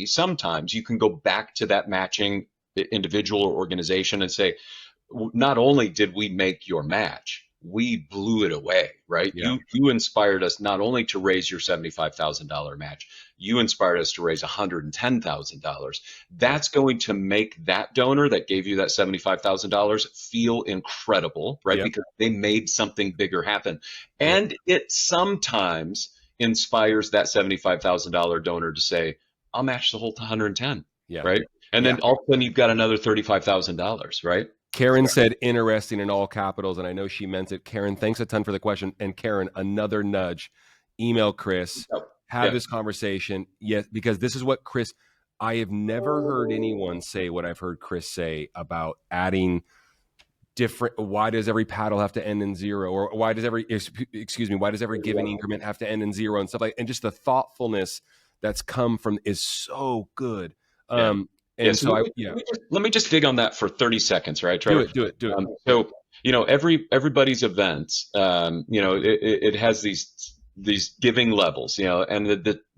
sometimes you can go back to that matching individual or organization and say, not only did we make your match, we blew it away, right? Yeah. You inspired us not only to raise your $75,000 match, you inspired us to raise $110,000. That's going to make that donor that gave you that $75,000 feel incredible, right? Yeah. Because they made something bigger happen. And it sometimes inspires that $75,000 donor to say, I'll match the whole 110, right? And then all of a sudden you've got another $35,000, right? Karen said interesting in all capitals, and I know she meant it. Karen, thanks a ton for the question. And Karen, another nudge. Email Chris. Have this conversation. Yes, because this is what Chris, I have never heard anyone say what I've heard Chris say about adding different, why does every paddle have to end in 0? Or why does every giving increment have to end in 0 and stuff like, and just the thoughtfulness that's come from is so good. Let me just dig on that for 30 seconds, right, Trevor? Do it. So, everybody's events, it has these giving levels, and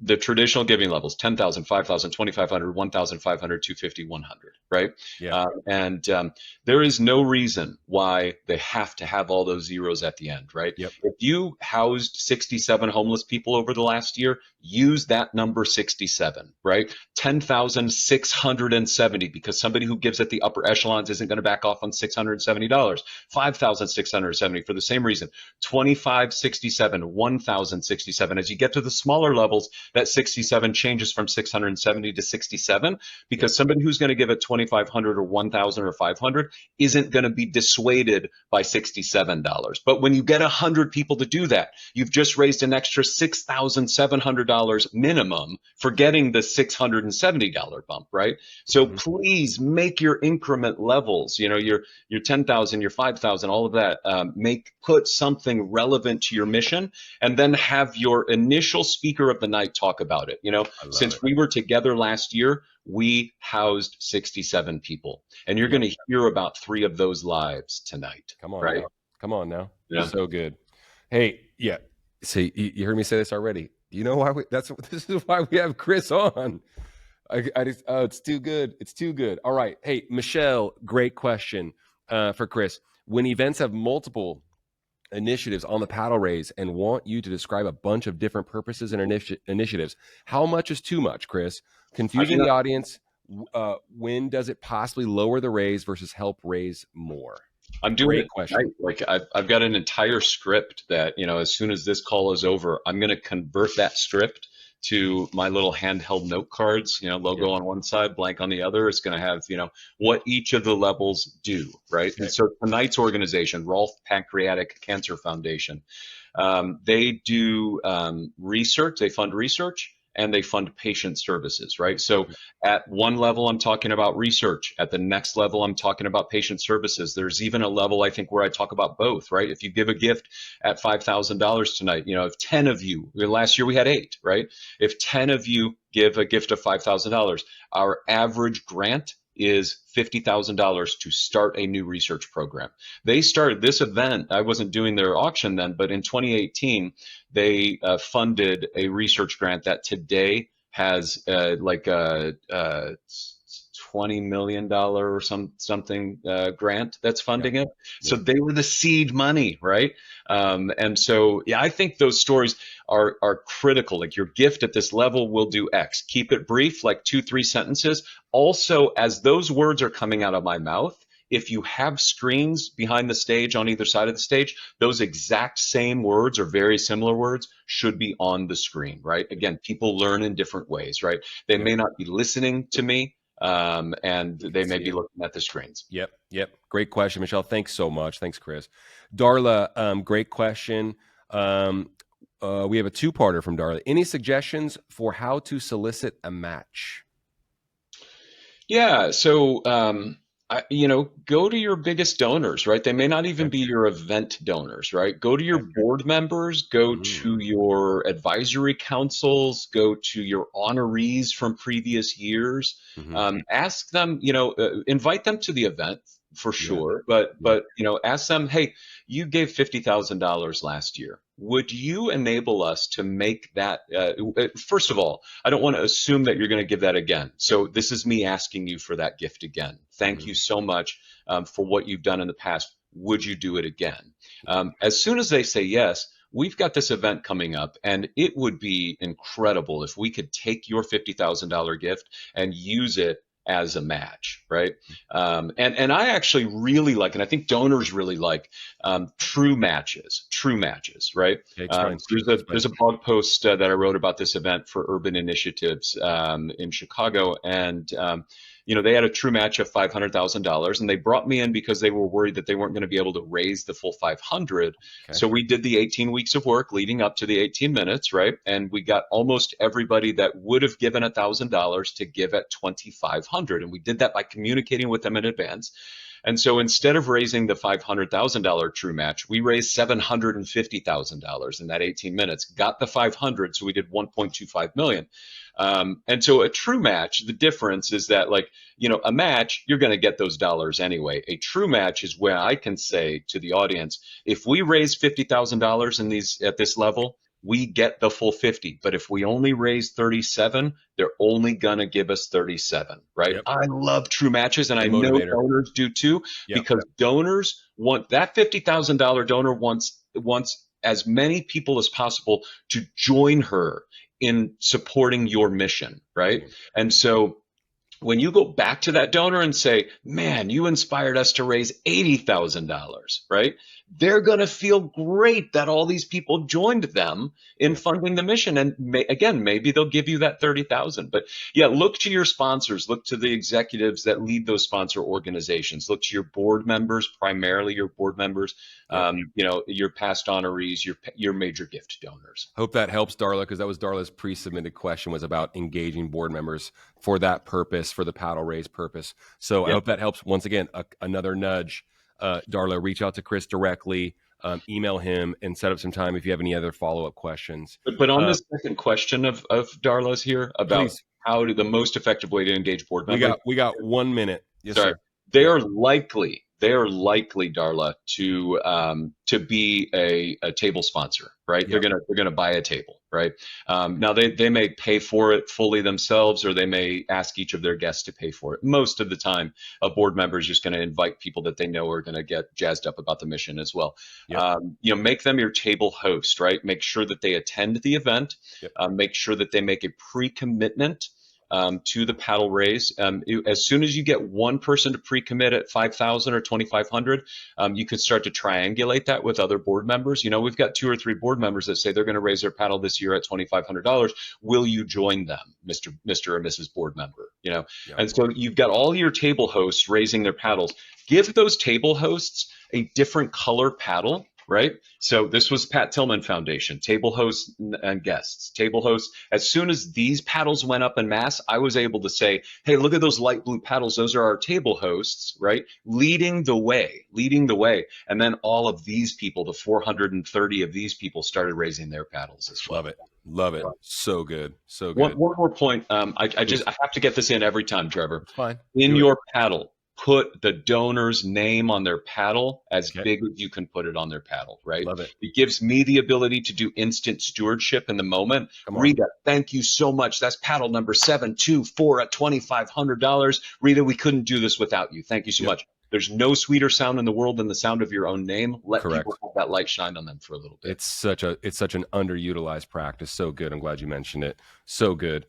the traditional giving levels, 10,000, 5,000, 2,500, 1,500, 250, 100, right? Yeah. And there is no reason why they have to have all those zeros at the end, right? Yep. If you housed 67 homeless people over the last year, use that number 67, right? 10,670, because somebody who gives at the upper echelons isn't going to back off on $670. 5,670 for the same reason. 2,567, 1,067. As you get to the smaller levels, that 67 changes from 670 to 67, because somebody who's going to give at 2,500 or 1,000 or 500 isn't going to be dissuaded by $67. But when you get 100 people to do that, you've just raised an extra $6,700 minimum for getting the $670 bump, right? So please make your increment levels, your 10,000, your 5,000, all of that, put something relevant to your mission, and then have your initial speaker of the night talk about it. Since we were together last year, we housed 67 people, and you're going to hear about 3 of those lives tonight. Come on, right? now. Come on now. Yeah. So good. Hey, yeah. See, you heard me say this already. You know why this is why we have Chris on. It's too good. It's too good. All right. Hey, Michelle, great question for Chris. When events have multiple initiatives on the paddle raise and want you to describe a bunch of different purposes and initiatives. How much is too much, Chris? I Confusing mean, the audience. When does it possibly lower the raise versus help raise more? I'm doing Great it question. tonight. Like I've got an entire script that, as soon as this call is over, I'm going to convert that script to my little handheld note cards, Yeah. logo on one side, blank on the other. It's going to have, what each of the levels do, right? Okay. And so tonight's organization, Rolf Pancreatic Cancer Foundation, they do research, they fund research, and they fund patient services, right? So at one level, I'm talking about research. At the next level, I'm talking about patient services. There's even a level, I think, where I talk about both, right? If you give a gift at $5,000 tonight, if 10 of you, last year we had 8, right? If 10 of you give a gift of $5,000, our average grant is $50,000 to start a new research program. They started this event. I wasn't doing their auction then, but in 2018, they funded a research grant that today has like a $20 million or something grant that's Yeah. funding it. So Yeah. they were the seed money, right? And so, yeah, I think those stories are critical. Like your gift at this level will do X. Keep it brief, like 2, 3 sentences. Also, as those words are coming out of my mouth, if you have screens behind the stage on either side of the stage, those exact same words or very similar words should be on the screen, right? Again, people learn in different ways, right? They Yep. may not be listening to me, and You they can may see be it. looking at the screens. Yep. Yep. Great question, Michelle. Thanks so much. Thanks, Chris. Darla, great question. We have a two-parter from Darla. Any suggestions for how to solicit a match? Yeah, so go to your biggest donors, right? They may not even Okay. be your event donors, right? Go to your Okay. board members, go to Mm, your advisory councils, go to your honorees from previous years. mm-hmm. Ask them, invite them to the event for Yeah. sure, but Yeah. ask them, hey, you gave $50,000 last year. Would you enable us to make that? First of all, I don't want to assume that you're going to give that again. So this is me asking you for that gift again. Thank Mm-hmm. you so much for what you've done in the past. Would you do it again? As soon as they say yes, we've got this event coming up, and it would be incredible if we could take your $50,000 gift and use it as a match, right? And I actually really like, and I think donors really like true matches, right? Okay. Explain. So there's Explain. a blog post that I wrote about this event for Urban Initiatives in Chicago, and they had a true match of $500,000, and they brought me in because they were worried that they weren't going to be able to raise the full 500. Okay. So we did the 18 weeks of work leading up to the 18 minutes, right? And we got almost everybody that would have given $1,000 to give at 2,500, and we did that by communicating with them in advance. And so instead of raising the $500,000 true match, we raised $750,000 in that 18 minutes, got the 500, so we did 1.25 million. And so a true match, the difference is that, like, a match, you're going to get those dollars anyway. A true match is where I can say to the audience, if we raise $50,000 at this level, we get the full 50. But if we only raise 37, they're only going to give us 37, right? Yep. I love true matches, and I Good know motivator. donors do too, Yep. because donors want that $50,000 donor wants as many people as possible to join her in supporting your mission, right? And so when you go back to that donor and say, man, you inspired us to raise $80,000, right? They're going to feel great that all these people joined them in funding the mission. And again, maybe they'll give you that 30,000. But yeah, look to your sponsors, look to the executives that lead those sponsor organizations, look to your board members, primarily your board members, your past honorees, your major gift donors. Hope that helps, Darla, because that was Darla's pre-submitted question, was about engaging board members for that purpose, for the paddle raise purpose. So I hope that helps. Once again, another nudge. Darla, reach out to Chris directly, email him, and set up some time if you have any other follow-up questions. But on the second question of Darla's here about Please. how the most effective way to engage board members. We got 1 minute. Yes, Sorry. sir. They are likely, Darla, to be a table sponsor, right? Yep. They're gonna buy a table, right? Now they may pay for it fully themselves, or they may ask each of their guests to pay for it. Most of the time, a board member is just going to invite people that they know are going to get jazzed up about the mission as well. Yep. Make them your table host, right? Make sure that they attend the event. Yep. Make sure that they make a pre-commitment to the paddle raise. As soon as you get one person to pre-commit at 5,000 or 2,500, you could start to triangulate that with other board members. We've got 2 or 3 board members that say they're going to raise their paddle this year at $2,500. Will you join them, Mr. or Mrs. Board Member? Yep. And so you've got all your table hosts raising their paddles. Give those table hosts a different color paddle. Right? So this was Pat Tillman Foundation, table hosts and guests. Table hosts, as soon as these paddles went up en masse, I was able to say, hey, look at those light blue paddles. Those are our table hosts, right? Leading the way. And then all of these people, the 430 of these people, started raising their paddles as well. Love it. So good. One more point. I have to get this in every time, Trevor. It's fine. In your paddle, put the donor's name on their paddle as big as you can put it on their paddle, right? Love it. It gives me the ability to do instant stewardship in the moment. Rita, thank you so much. That's paddle number 724 at $2,500. Rita, we couldn't do this without you. Thank you so much. There's no sweeter sound in the world than the sound of your own name. Let people have that light shine on them for a little bit. It's such an underutilized practice. So good. I'm glad you mentioned it. So good.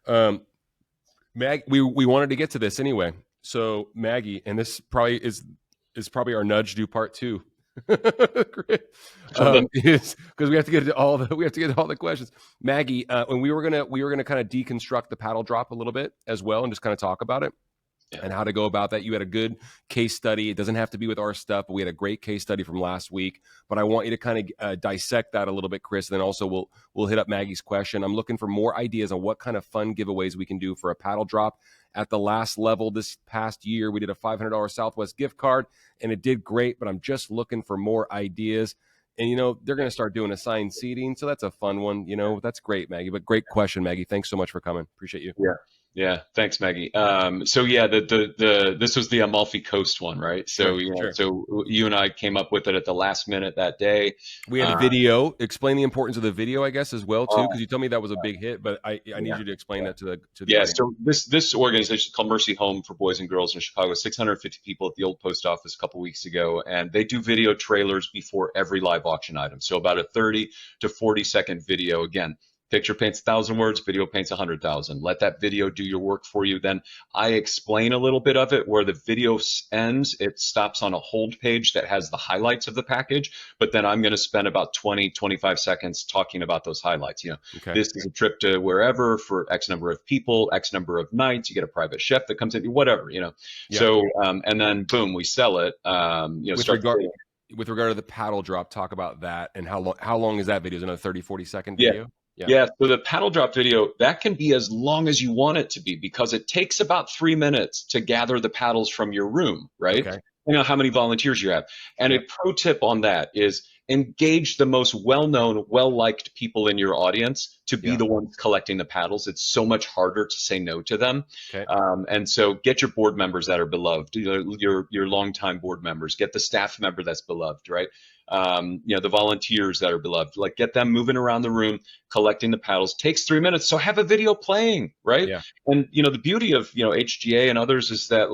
Mag, we wanted to get to this anyway. So Maggie, and this probably is probably our nudge do part 2, because we have to get to all the questions. Maggie, and we were gonna kind of deconstruct the paddle drop a little bit as well, and just kind of talk about it and how to go about that. You had a good case study. It doesn't have to be with our stuff, but we had a great case study from last week. But I want you to kind of dissect that a little bit, Chris. And then also we'll hit up Maggie's question. I'm looking for more ideas on what kind of fun giveaways we can do for a paddle drop. At the last level this past year, we did a $500 Southwest gift card, and it did great. But I'm just looking for more ideas. And, they're going to start doing assigned seating. So that's a fun one. That's great, Maggie. But great question, Maggie. Thanks so much for coming. Appreciate you. Yeah. Thanks, Maggie. So yeah, this was the Amalfi Coast one, right? So Sure. So you and I came up with it at the last minute that day. We had a video. Explain the importance of the video, I guess, as well too, because you told me that was a big hit. But I need you to explain that to the audience. So this organization is called Mercy Home for Boys and Girls in Chicago. 650 people at the old post office a couple weeks ago, and they do video trailers before every live auction item. So about a 30 to 40-second video. Again, picture paints 1,000 words, video paints 100,000. Let that video do your work for you. Then I explain a little bit of it. Where the video ends, it stops on a hold page that has the highlights of the package. But then I'm going to spend about 20, 25 seconds talking about those highlights. This is a trip to wherever for X number of people, X number of nights. You get a private chef that comes in, whatever, So, and then boom, we sell it. With regard to the paddle drop, talk about that and how long is that video? Is it another 30, 40-second video? Yeah. So the paddle drop video, that can be as long as you want it to be, because it takes about 3 minutes to gather the paddles from your room, right? Okay. How many volunteers you have. And a pro tip on that is engage the most well-known, well-liked people in your audience to be the ones collecting the paddles. It's so much harder to say no to them. Okay. And so get your board members that are beloved, your longtime board members, get the staff member that's beloved, right? The volunteers that are beloved, like get them moving around the room, collecting the paddles. Takes 3 minutes. So have a video playing, right? Yeah. And, the beauty of, HGA and others is that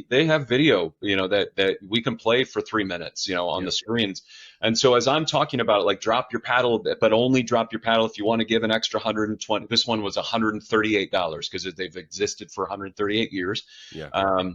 they have video, that we can play for 3 minutes, on the screens. And so as I'm talking about it, drop your paddle, but only drop your paddle if you want to give an extra 120. This one was $138 because they've existed for 138 years. Yeah.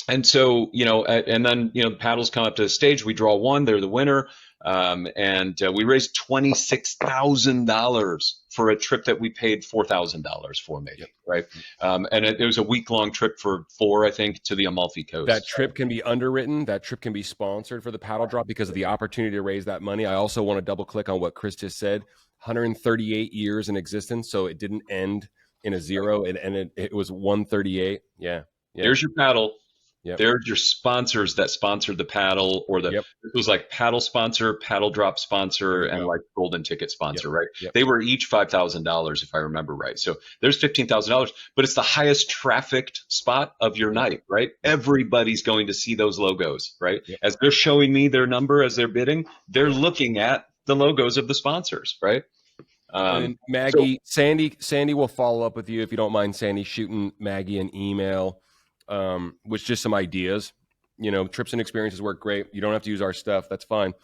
And so, and then, the paddles come up to the stage. We draw one. They're the winner. And we raised $26,000 for a trip that we paid $4,000 for, maybe. Yep. Right. And it was a week-long trip for 4, I think, to the Amalfi Coast. That trip can be underwritten. That trip can be sponsored for the paddle drop because of the opportunity to raise that money. I also want to double click on what Chris just said. 138 years in existence. So it didn't end in a zero. It was 138. Yeah. There's your paddle. Yep. There's your sponsors that sponsored the paddle, or it was like paddle sponsor, paddle drop sponsor, and like golden ticket sponsor, right? Yep. They were each $5,000 if I remember right. So there's $15,000, but it's the highest trafficked spot of your night, right? Everybody's going to see those logos, right? Yep. As they're showing me their number as they're bidding, they're looking at the logos of the sponsors, right? And then So Maggie, Sandy will follow up with you if you don't mind, Sandy, shooting Maggie an email with just some ideas. Trips and experiences work great. You don't have to use our stuff. That's fine.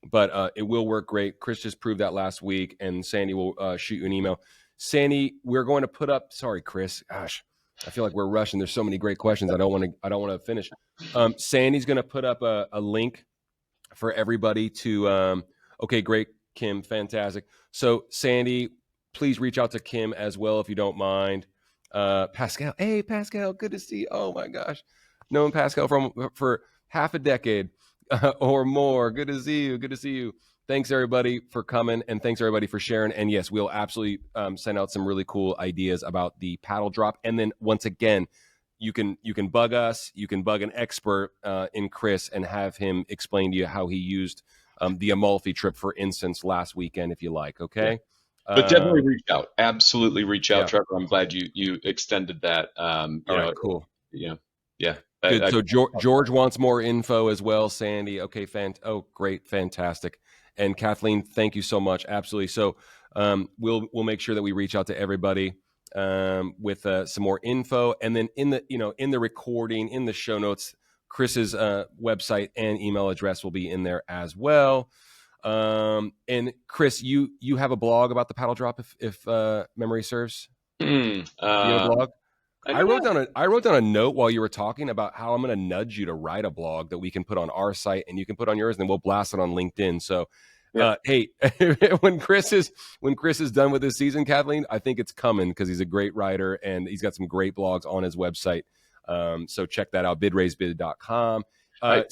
But it will work great. Chris just proved that last week, and Sandy will shoot you an email. Sandy, we're going to put up. Sorry, Chris. Gosh, I feel like we're rushing. There's so many great questions. I don't want to finish. Sandy's going to put up a link for everybody to. Okay, great, Kim, fantastic. So Sandy, please reach out to Kim as well if you don't mind. Pascal, hey Pascal, good to see you. Oh my gosh, known Pascal for half a decade or more. Good to see you. Good to see you. Thanks everybody for coming, and thanks everybody for sharing. And yes, we'll absolutely send out some really cool ideas about the paddle drop. And then once again, you can bug us. You can bug an expert in Chris and have him explain to you how he used the Amalfi trip, for instance, last weekend, if you like. Okay. but definitely reach out. Absolutely reach out, Yeah. Trevor. I'm glad you extended that. All right. Cool. Yeah. Good. So George wants more info as well, Sandy. Okay, great, fantastic. And Kathleen, thank you so much. Absolutely. So we'll make sure that we reach out to everybody with some more info, and then in the recording, in the show notes, Chris's website and email address will be in there as well. And Chris, you have a blog about the paddle drop, if memory serves. You have a blog? I wrote down a note while you were talking about how I'm going to nudge you to write a blog that we can put on our site and you can put on yours, and then we'll blast it on LinkedIn. So, hey, when Chris is done with this season, Kathleen, I think it's coming because he's a great writer and he's got some great blogs on his website. So check that out, bidraisebid.com. I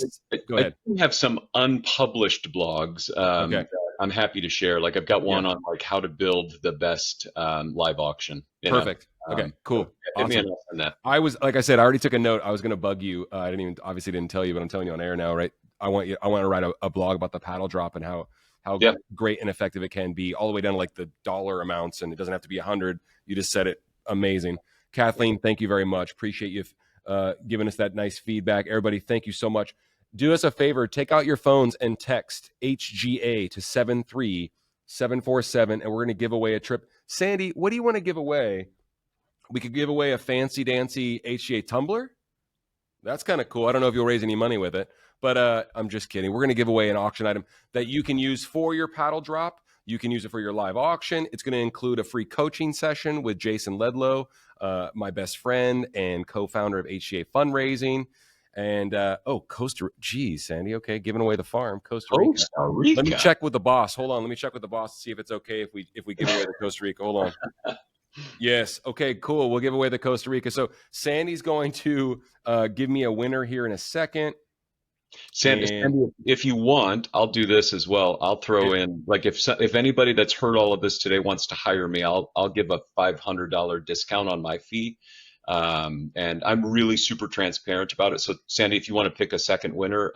Go ahead. have some unpublished blogs. Okay. I'm happy to share. Like I've got one on like how to build the best live auction. Perfect. Okay, cool. So hit me Awesome. on that. I was, like I said, I already took a note. I was going to bug you. I obviously didn't tell you, but I'm telling you on air now, right? I want to write a blog about the paddle drop and how great and effective it can be, all the way down to like the dollar amounts, and it doesn't have to be 100. You just said it. Amazing. Kathleen, thank you very much. Appreciate you giving us that nice feedback. Everybody, thank you so much. Do us a favor, take out your phones and text HGA to 73747, and we're going to give away a trip. Sandy, what do you want to give away? We could give away a fancy dancy HGA tumbler. That's kind of cool. I don't know if you'll raise any money with it, but I'm just kidding. We're going to give away an auction item that you can use for your paddle drop. You can use it for your live auction. It's going to include a free coaching session with Jason Ledlow, my best friend and co-founder of HGA Fundraising. And Costa Rica. Geez, Sandy. Okay, giving away the farm, Costa Rica. Costa Rica. Let me check with the boss. Hold on. Let me check with the boss to see if it's okay if we give away the Costa Rica. Hold on. Yes. Okay, cool. We'll give away the Costa Rica. So Sandy's going to give me a winner here in a second. Sandy, if you want, I'll do this as well. I'll throw in, like, if anybody that's heard all of this today wants to hire me, I'll give a $500 discount on my fee. And I'm really super transparent about it. So Sandy, if you want to pick a second winner,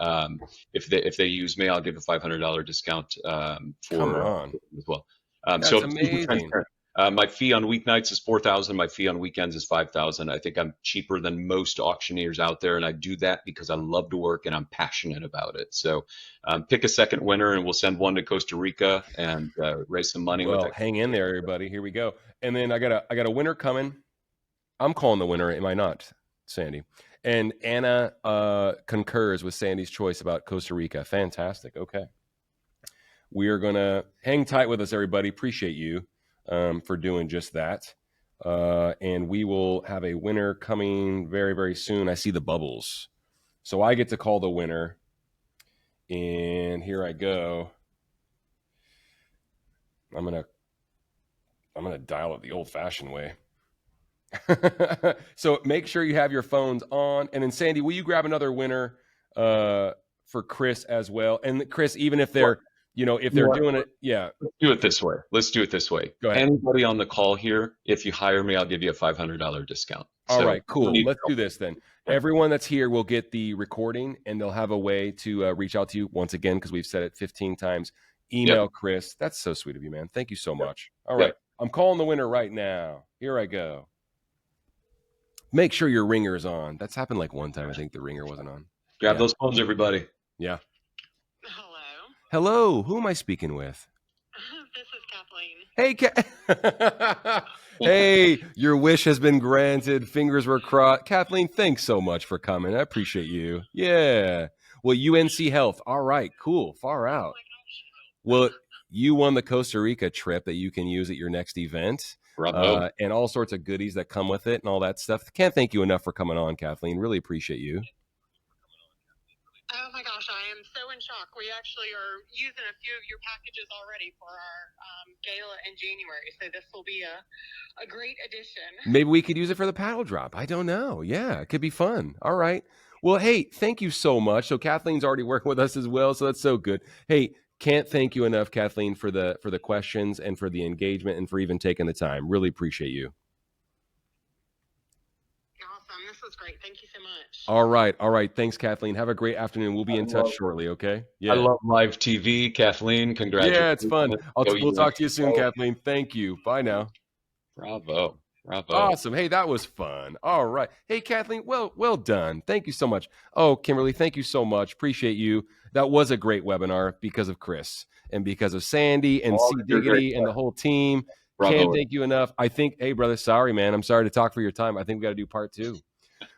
if they use me, I'll give a $500 discount for as well. That's so amazing. My fee on weeknights is $4,000. My fee on weekends is $5,000. I think I'm cheaper than most auctioneers out there, and I do that because I love to work and I'm passionate about it. So pick a second winner, and we'll send one to Costa Rica and raise some money. Well, hang in there, everybody. Here we go. And then I got a winner coming. I'm calling the winner. Am I not, Sandy? And Anna concurs with Sandy's choice about Costa Rica. Fantastic. Okay. We are going to hang tight with us, everybody. Appreciate you for doing just that. And we will have a winner coming very, very soon. I see the bubbles. So I get to call the winner. And here I go. I'm going to dial it the old-fashioned way. So make sure you have your phones on. And then Sandy, will you grab another winner for Chris as well? And Chris, even if they're, if they're doing it, yeah. Let's do it this way. Go ahead. Anybody on the call here, if you hire me, I'll give you a $500 discount. All right, cool. Let's do this then. Everyone that's here will get the recording, and they'll have a way to reach out to you once again, because we've said it 15 times. Email Chris. That's so sweet of you, man. Thank you so much. All right. I'm calling the winner right now. Here I go. Make sure your ringer's on. That's happened like one time. I think the ringer wasn't on. Grab those phones, everybody. Hello. Hello. Who am I speaking with? This is Kathleen. Hey, hey, your wish has been granted. Fingers were crossed. Kathleen, thanks so much for coming. I appreciate you. Yeah. Well, UNC Health. All right, cool. Far out. Well, you won the Costa Rica trip that you can use at your next event, Bravo. and all sorts of goodies that come with it and all that stuff. Can't thank you enough for coming on, Kathleen. Really appreciate you. Oh my gosh, I am so in shock. We actually are using a few of your packages already for our gala in January, so this will be a great addition. Maybe we could use it for the paddle drop. I don't know. Yeah, it could be fun. All right. Well, hey, thank you so much. So Kathleen's already working with us as well, so that's so good. Hey, can't thank you enough, Kathleen, for the questions and for the engagement and for even taking the time. Really appreciate you. Awesome. This was great. Thank you so much. All right. All right. Thanks, Kathleen. Have a great afternoon. We'll be in touch shortly, okay? Yeah. I love live TV, Kathleen. Congratulations. Yeah, it's fun. We'll talk to you soon, Kathleen. Thank you. Bye now. Bravo. Bravo. Awesome. Hey, that was fun. All right. Hey, Kathleen, well done. Thank you so much. Oh, Kimberly, thank you so much. Appreciate you. That was a great webinar because of Chris and because of Sandy and C. Diggity and the whole team. Bravo. Can't thank you enough. I think, hey, brother, sorry, man. I'm sorry to talk for your time. I think we got to do part 2.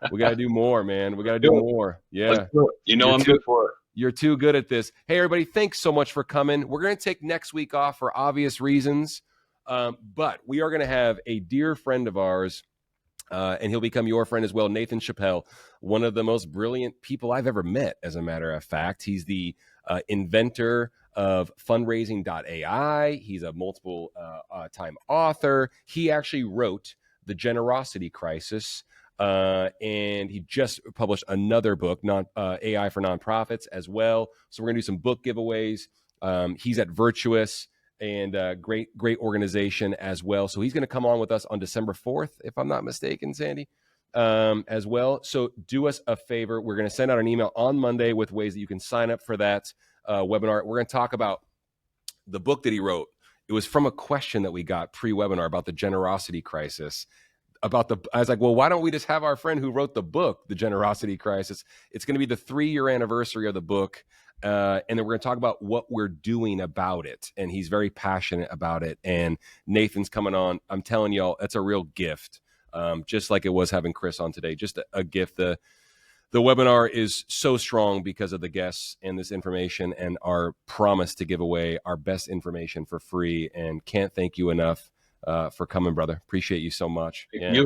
We got to do more, man. We got to do more. Yeah. You know, I'm good for it. You're too good at this. Hey, everybody, thanks so much for coming. We're going to take next week off for obvious reasons. But we are going to have a dear friend of ours, and he'll become your friend as well, Nathan Chappelle, one of the most brilliant people I've ever met, as a matter of fact. He's the inventor of fundraising.ai. He's a multiple time author. He actually wrote The Generosity Crisis, and he just published another book, AI for Nonprofits as well. So we're going to do some book giveaways. He's at Virtuous, and great organization as well. So he's going to come on with us on December 4th, if I'm not mistaken, Sandy, as well. So do us a favor. We're going to send out an email on Monday with ways that you can sign up for that webinar. We're going to talk about the book that he wrote. It was from a question that we got pre-webinar about the generosity crisis. I was like, well, why don't we just have our friend who wrote the book, The Generosity Crisis? It's going to be the 3-year anniversary of the book. And then we're going to talk about what we're doing about it. And he's very passionate about it. And Nathan's coming on. I'm telling y'all, it's a real gift. Just like it was having Chris on today, just a gift. The webinar is so strong because of the guests and this information and our promise to give away our best information for free. And can't thank you enough for coming, brother. Appreciate you so much. Yeah.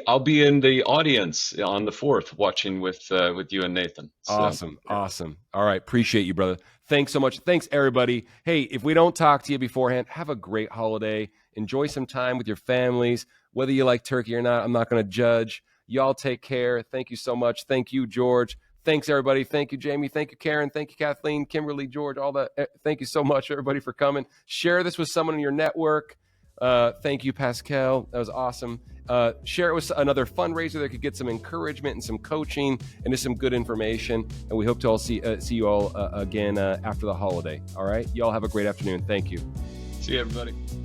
I'll be in the audience on the 4th watching with you and Nathan. So. Awesome. All right. Appreciate you, brother. Thanks so much. Thanks, everybody. Hey, if we don't talk to you beforehand, have a great holiday. Enjoy some time with your families. Whether you like turkey or not, I'm not going to judge. Y'all take care. Thank you so much. Thank you, George. Thanks, everybody. Thank you, Jamie. Thank you, Karen. Thank you, Kathleen, Kimberly, George, all that. Thank you so much, everybody, for coming. Share this with someone in your network. Thank you, Pascal. That was awesome. Share it with another fundraiser that could get some encouragement and some coaching and just some good information. And we hope to all see you all again after the holiday. All right. Y'all have a great afternoon. Thank you. See you, everybody.